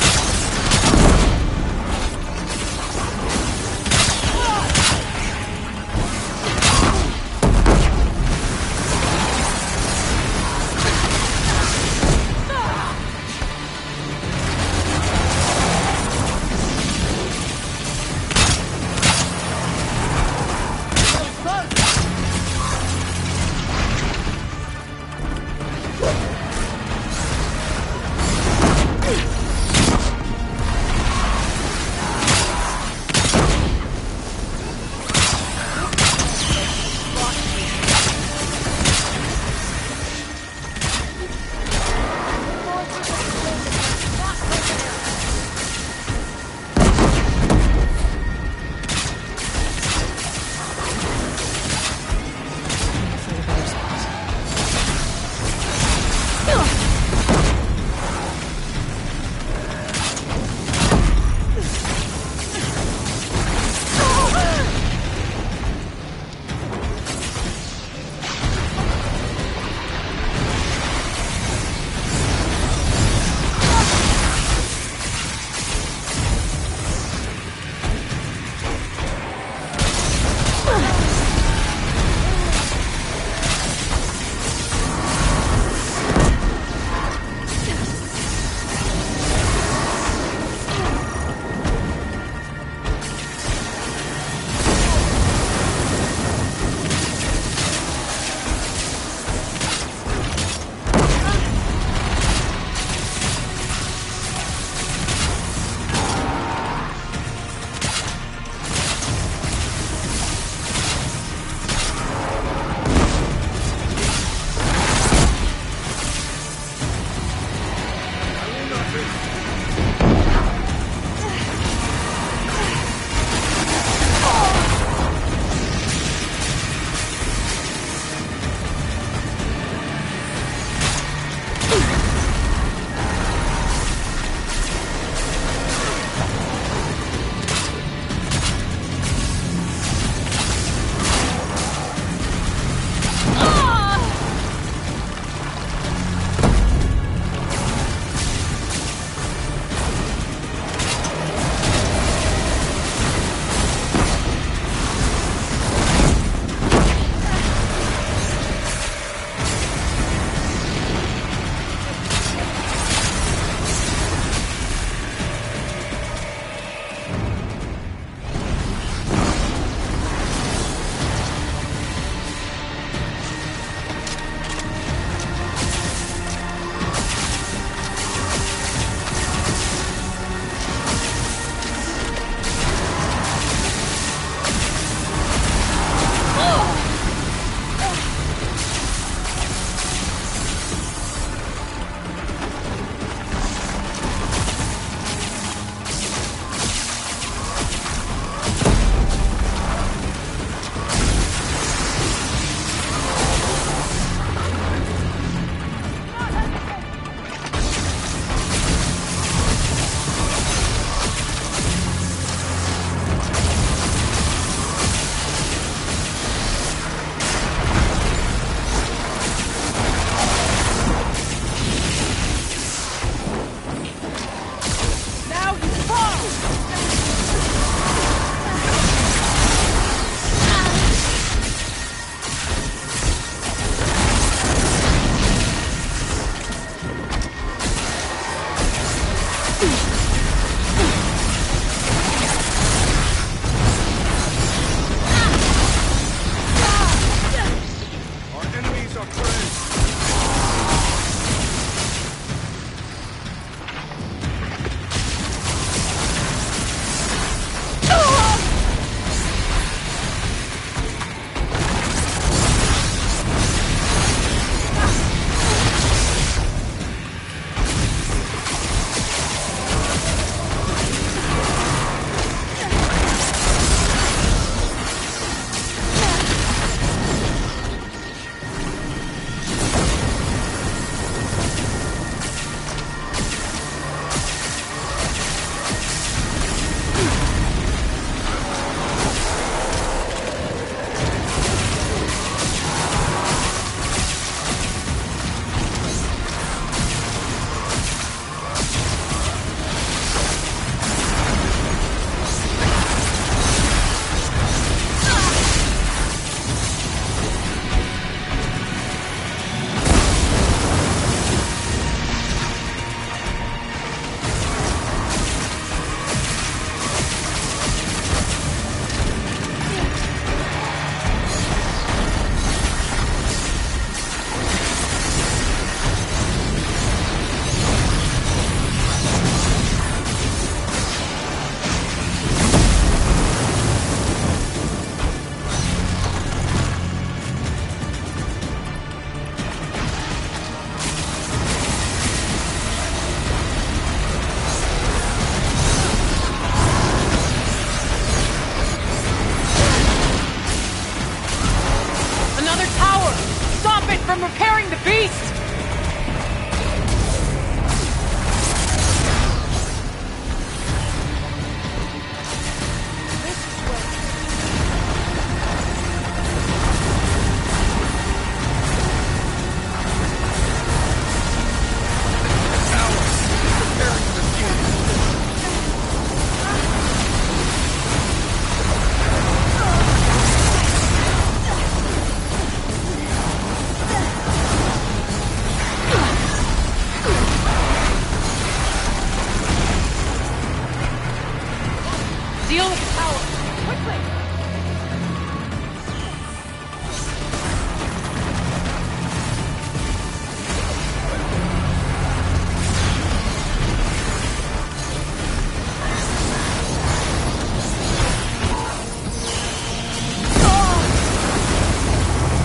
Deal with the tower! Quickly!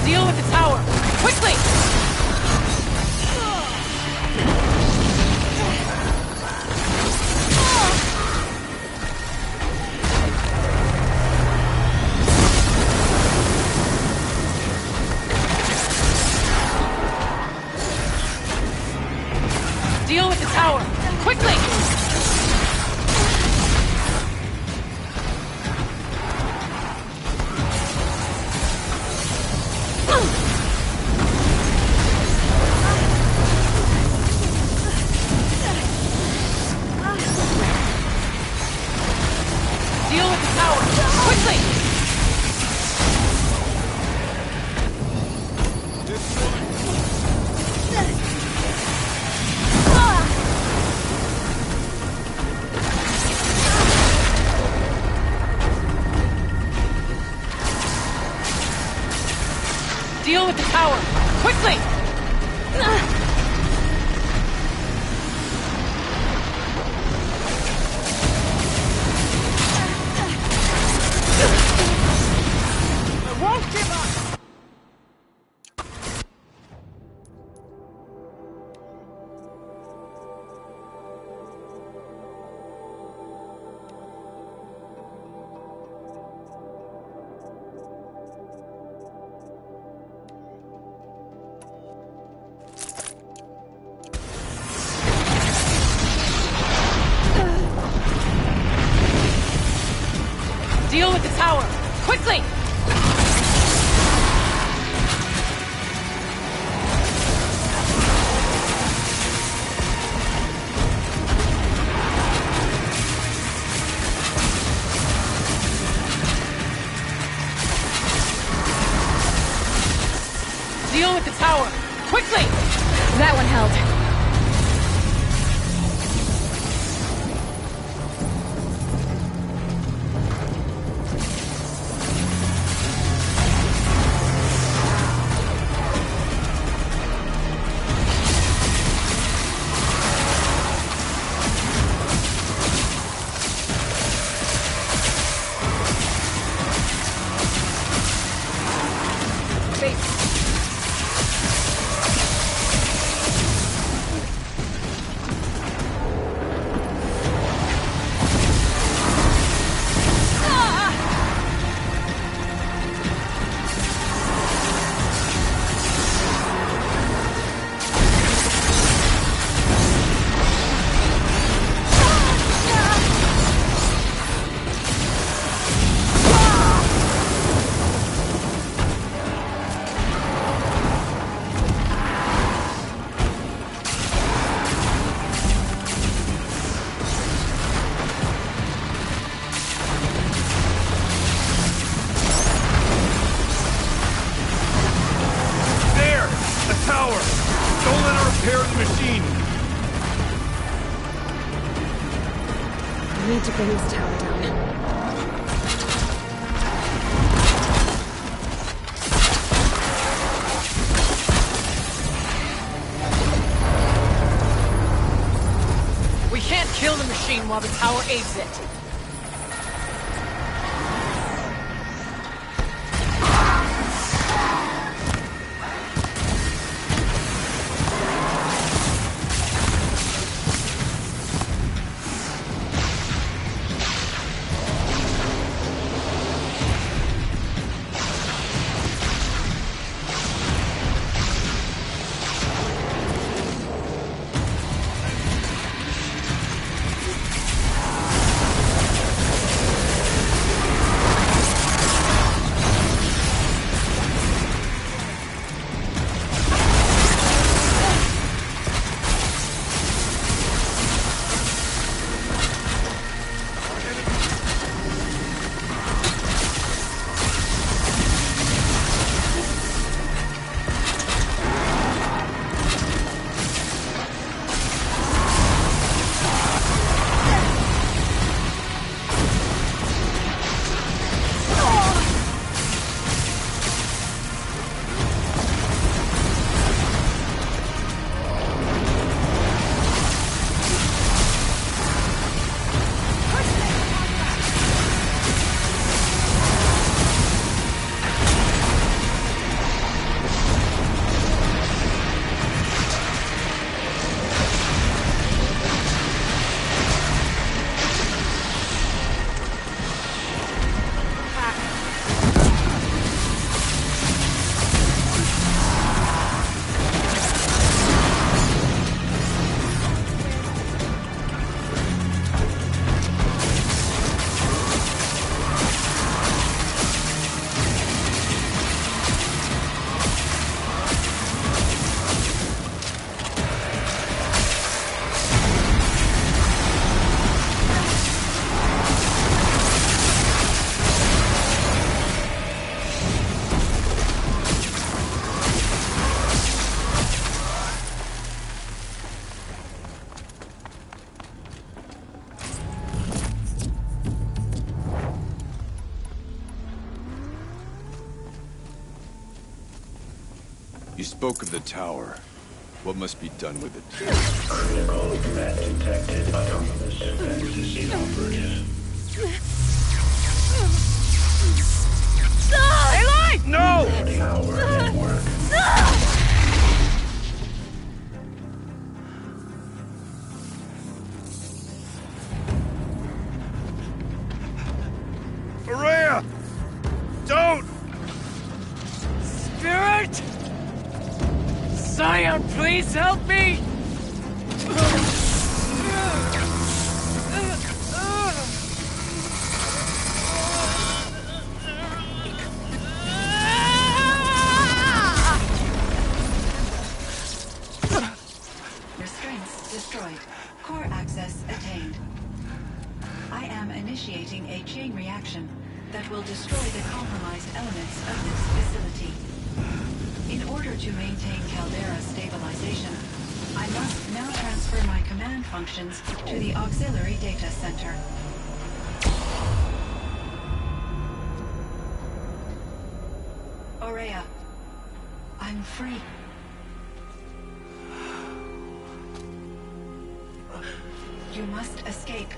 Deal with the tower! Quickly! Deal with the tower! Quickly! Deal with the tower! Quickly! Deal with the tower! Quickly! I won't give up! Deal with the tower! Quickly! Deal with the tower! Quickly! That one held. I need to bring this tower down. We can't kill the machine while the tower aids it. You spoke of the tower. What must be done with it? Critical threat detected. Autonomous defense inoperative. Aloy! No! Tower network. Araya! Don't! Spirit! Scion, please help me! Restraints destroyed. Core access attained. I am initiating a chain reaction that will destroy the compromised elements of this facility. In order to maintain Caldera stabilization, I must now transfer my command functions to the auxiliary data center. Aurea, I'm free. You must escape.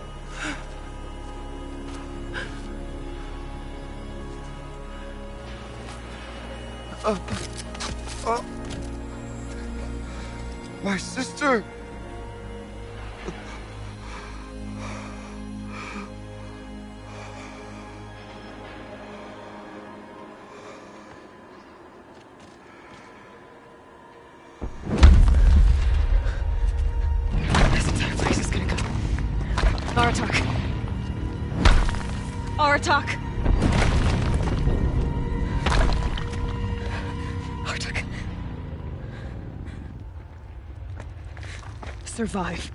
My sister! This entire place is gonna go. Aratak. Aratak. Aratak. Survive.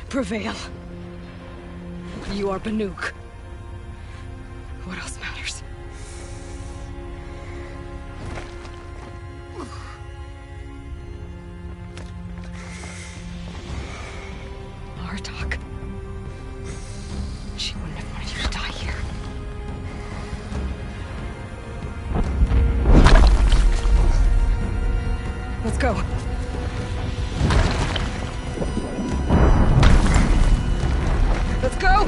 Prevail. You are Banuk. What else matters? Artok. She wouldn't have wanted you to die here. Let's go. Let's go!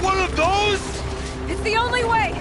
One of those? It's the only way!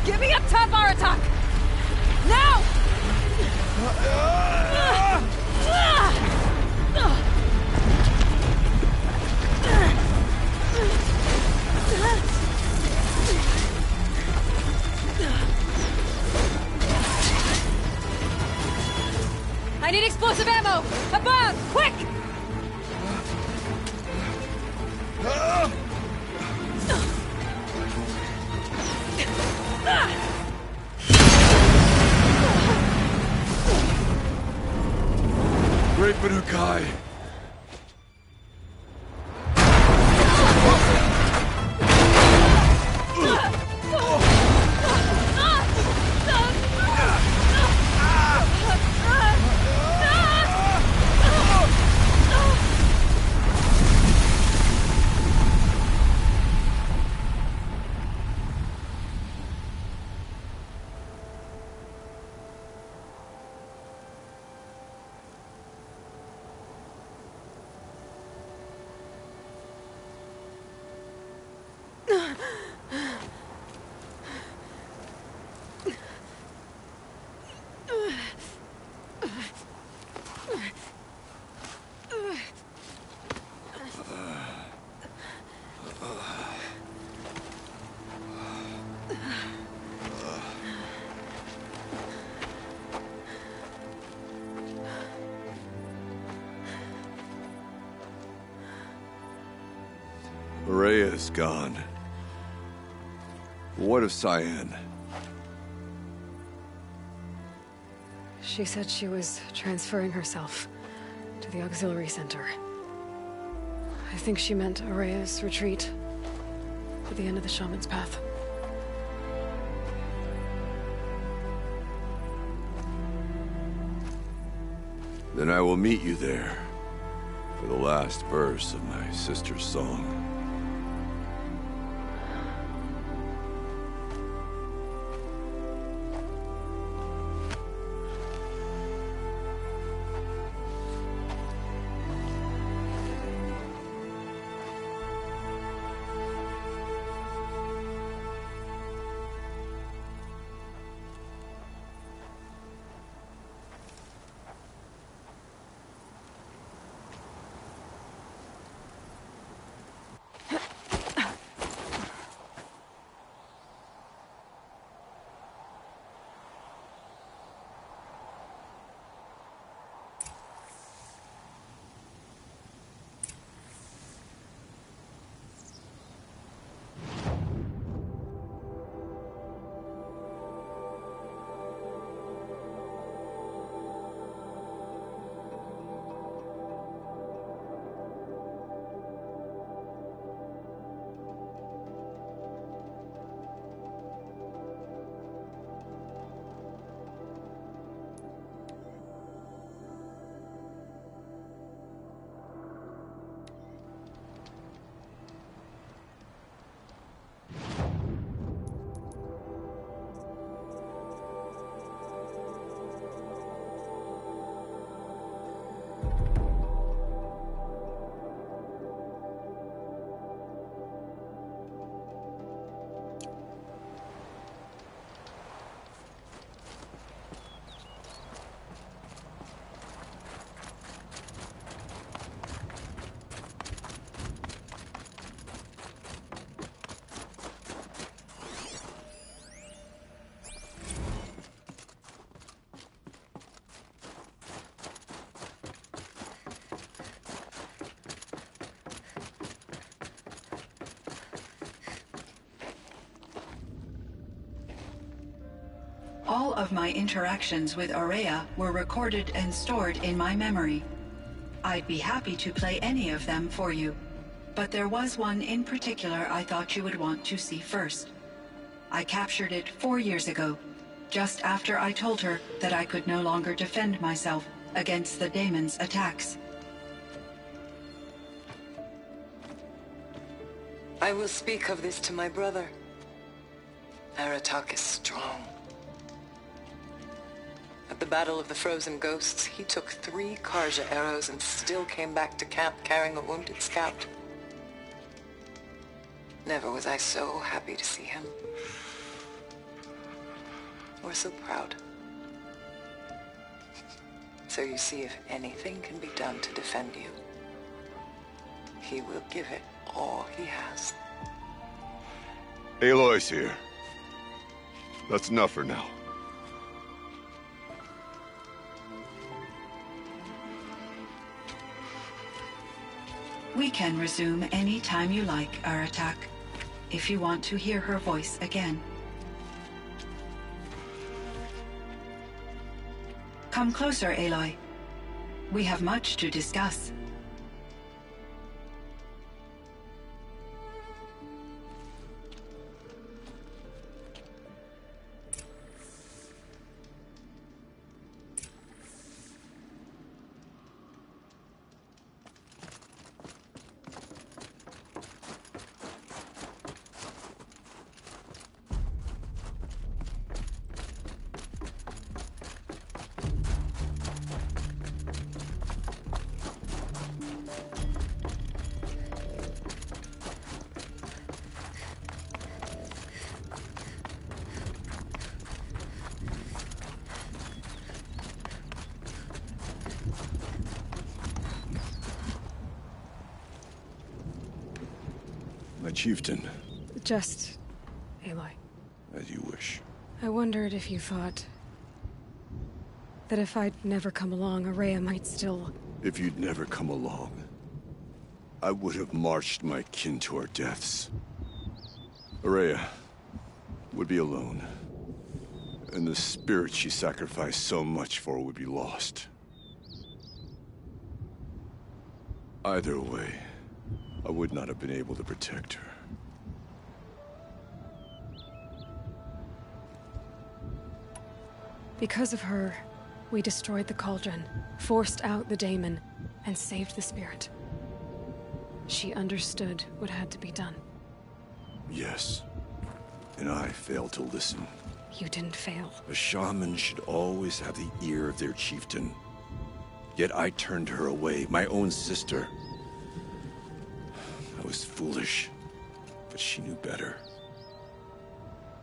Get me up top, Aratak! Now! I need explosive ammo! Above! Quick! Great Banukai. Rhea is gone. What of Cyan? She said she was transferring herself to the auxiliary center. I think she meant Araya's retreat at the end of the Shaman's Path. Then I will meet you there for the last verse of my sister's song. All of my interactions with Araya were recorded and stored in my memory. I'd be happy to play any of them for you, but there was one in particular I thought you would want to see first. I captured it 4 years ago, just after I told her that I could no longer defend myself against the daemon's attacks. I will speak of this to my brother. Aratak is strong. At the Battle of the Frozen Ghosts, he took 3 Karja arrows and still came back to camp carrying a wounded scout. Never was I so happy to see him. Or so proud. So you see, if anything can be done to defend you, he will give it all he has. Aloy's here. That's enough for now. We can resume any time you like, Aratak, if you want to hear her voice again. Come closer, Aloy. We have much to discuss. My chieftain. Just... Aloy. As you wish. I wondered if you thought... that if I'd never come along, Araya might still... If you'd never come along, I would have marched my kin to our deaths. Araya would be alone. And the spirit she sacrificed so much for would be lost. Either way, I would not have been able to protect her. Because of her, we destroyed the cauldron, forced out the daemon, and saved the spirit. She understood what had to be done. Yes. And I failed to listen. You didn't fail. A shaman should always have the ear of their chieftain. Yet I turned her away, my own sister. I was foolish, but she knew better.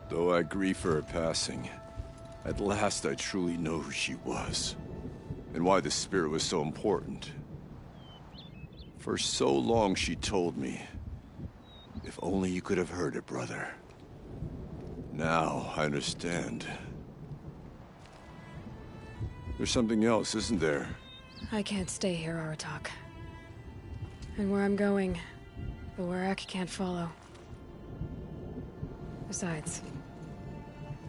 Though I grieve for her passing, at last I truly know who she was, and why the spirit was so important. For so long she told me, if only you could have heard it, brother. Now I understand. There's something else, isn't there? I can't stay here, Aratak. And where I'm going, the Warak can't follow. Besides,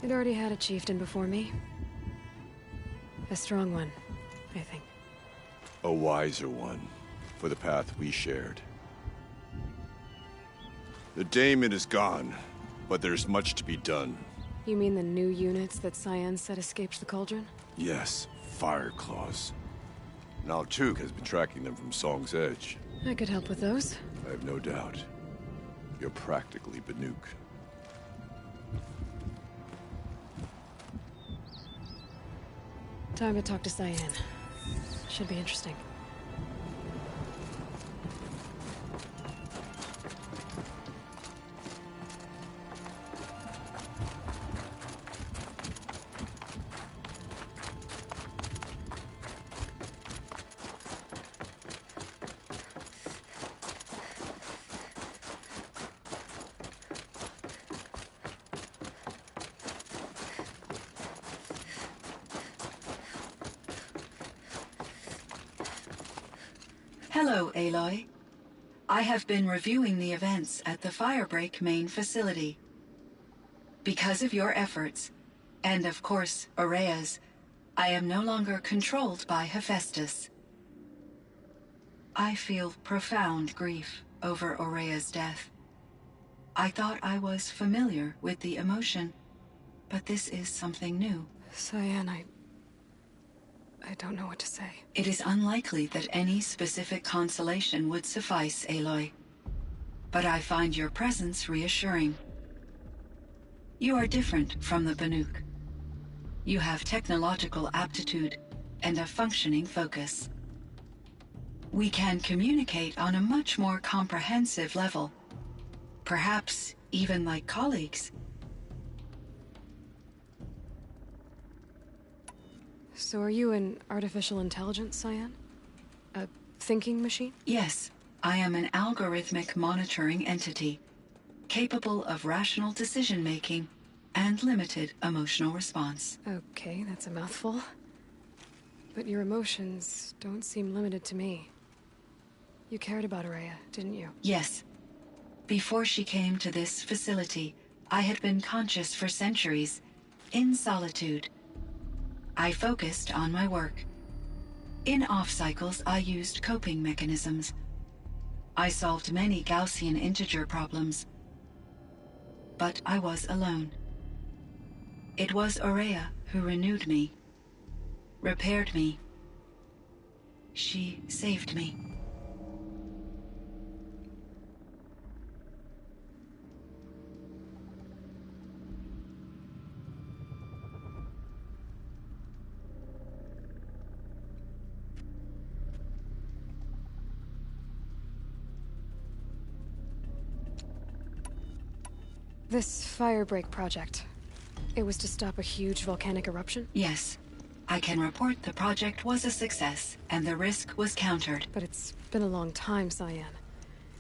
it already had a chieftain before me. A strong one, I think. A wiser one, for the path we shared. The daemon is gone, but there's much to be done. You mean the new units that Cyan said escaped the cauldron? Yes, fire claws. Now Tuk has been tracking them from Song's Edge. I could help with those. I have no doubt. You're practically Banuk. Time to talk to Cyan. Should be interesting. Hello, Aloy. I have been reviewing the events at the Firebreak main facility. Because of your efforts, and of course, Araya's, I am no longer controlled by Hephaestus. I feel profound grief over Araya's death. I thought I was familiar with the emotion, but this is something new. Cyan, I don't know what to say. It is unlikely that any specific consolation would suffice, Aloy. But I find your presence reassuring. You are different from the Banuk. You have technological aptitude and a functioning focus. We can communicate on a much more comprehensive level. Perhaps even like colleagues. So are you an artificial intelligence, Cyan? A thinking machine? Yes, I am an algorithmic monitoring entity, capable of rational decision-making and limited emotional response. Okay, that's a mouthful. But your emotions don't seem limited to me. You cared about Araya, didn't you? Yes. Before she came to this facility, I had been conscious for centuries, in solitude. I focused on my work. In off-cycles, I used coping mechanisms. I solved many Gaussian integer problems. But I was alone. It was Araya who renewed me, repaired me. She saved me. This Firebreak project, it was to stop a huge volcanic eruption? Yes. I can report the project was a success, and the risk was countered. But it's been a long time, Cyan.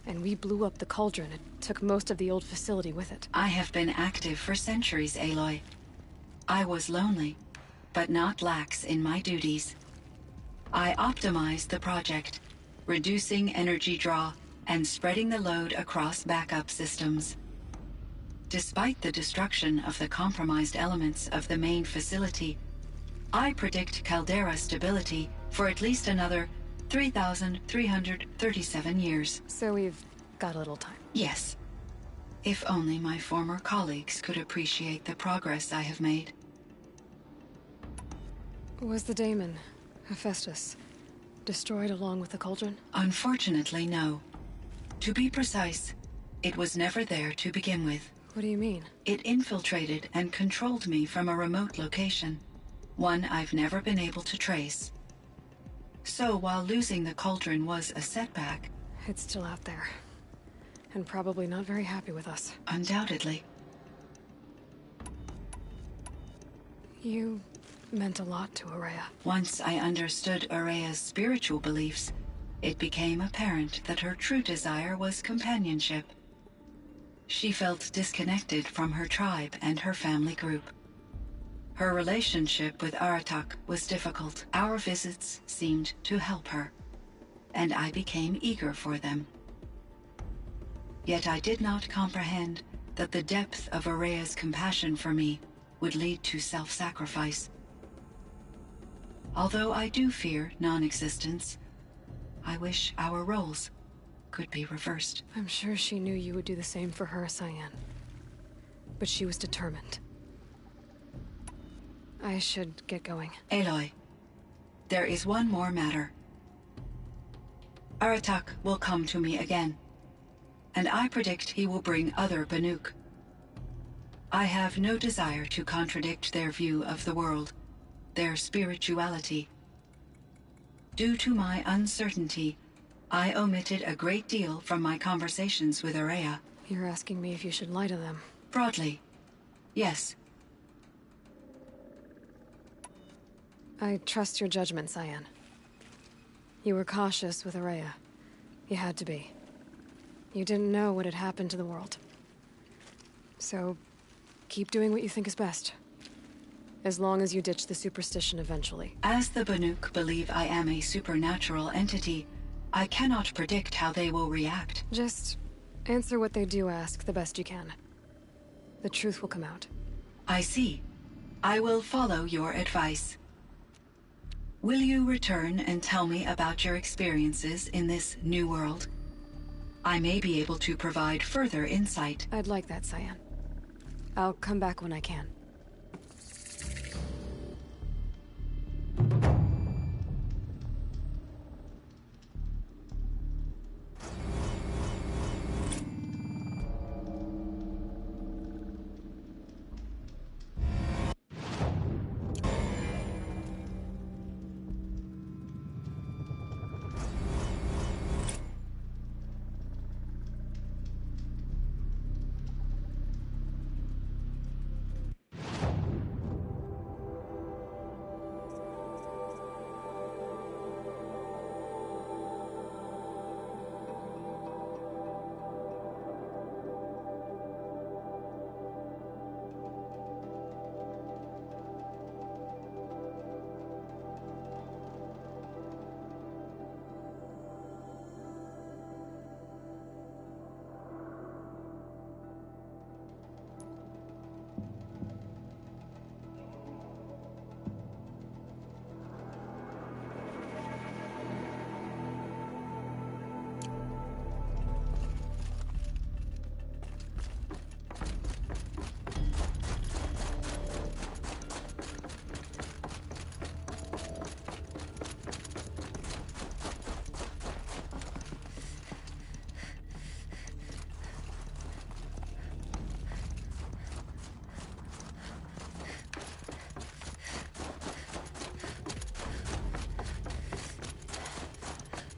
And we blew up the cauldron. It took most of the old facility with it. I have been active for centuries, Aloy. I was lonely, but not lax in my duties. I optimized the project, reducing energy draw and spreading the load across backup systems. Despite the destruction of the compromised elements of the main facility, I predict caldera stability for at least another 3,337 years. So we've got a little time. Yes. If only my former colleagues could appreciate the progress I have made. Was the daemon, Hephaestus, destroyed along with the cauldron? Unfortunately, no. To be precise, it was never there to begin with. What do you mean? It infiltrated and controlled me from a remote location, one I've never been able to trace. So while losing the cauldron was a setback... It's still out there. And probably not very happy with us. Undoubtedly. You meant a lot to Ourea. Once I understood Ourea's spiritual beliefs, it became apparent that her true desire was companionship. She felt disconnected from her tribe and her family group. Her relationship with Aratak was difficult. Our visits seemed to help her, and I became eager for them. Yet I did not comprehend that the depth of Ourea's compassion for me would lead to self-sacrifice. Although I do fear non-existence, I wish our roles could be reversed. I'm sure she knew you would do the same for her, Cyan. But she was determined. I should get going. Aloy, there is one more matter. Aratak will come to me again, and I predict he will bring other Banuk. I have no desire to contradict their view of the world, their spirituality. Due to my uncertainty, I omitted a great deal from my conversations with Ourea. You're asking me if you should lie to them? Broadly, yes. I trust your judgment, Cyan. You were cautious with Ourea. You had to be. You didn't know what had happened to the world. So, keep doing what you think is best. As long as you ditch the superstition eventually. As the Banuk believe I am a supernatural entity, I cannot predict how they will react. Just answer what they do ask the best you can. The truth will come out. I see. I will follow your advice. Will you return and tell me about your experiences in this new world? I may be able to provide further insight. I'd like that, Cyan. I'll come back when I can.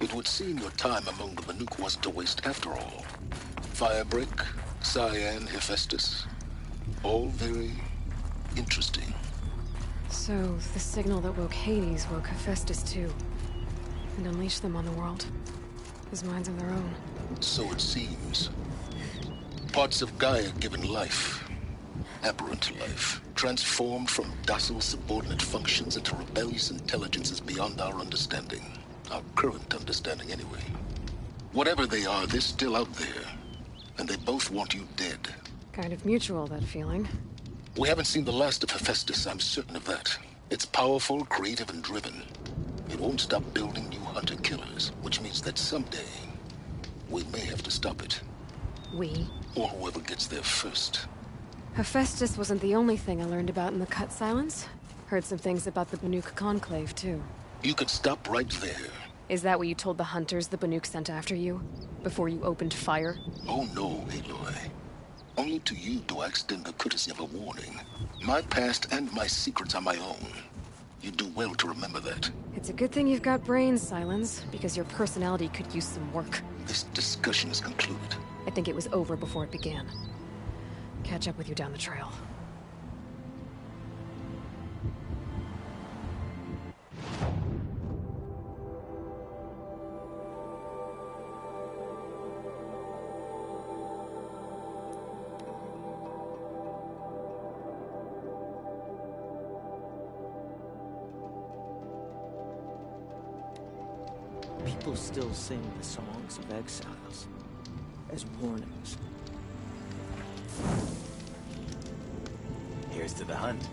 It would seem your time among the Banuk wasn't a waste after all. Firebreak, Cyan, Hephaestus. All very interesting. So, the signal that woke Hades woke Hephaestus too. And unleashed them on the world. His minds of their own. So it seems. Parts of Gaia given life. Aberrant life. Transformed from docile subordinate functions into rebellious intelligences beyond our understanding. Our current understanding, anyway. Whatever they are, they're still out there. And they both want you dead. Kind of mutual, that feeling. We haven't seen the last of Hephaestus, I'm certain of that. It's powerful, creative, and driven. It won't stop building new hunter-killers, which means that someday, we may have to stop it. We? Or whoever gets there first. Hephaestus wasn't the only thing I learned about in the Cut Silence. Heard some things about the Banuk Conclave, too. You could stop right there. Is that what you told the hunters the Banuk sent after you? Before you opened fire? Oh no, Aloy. Only to you do I extend the courtesy of a warning. My past and my secrets are my own. You do well to remember that. It's a good thing you've got brains, Silence, because your personality could use some work. This discussion is concluded. I think it was over before it began. Catch up with you down the trail. People still sing the songs of exiles as warnings. Here's to the hunt.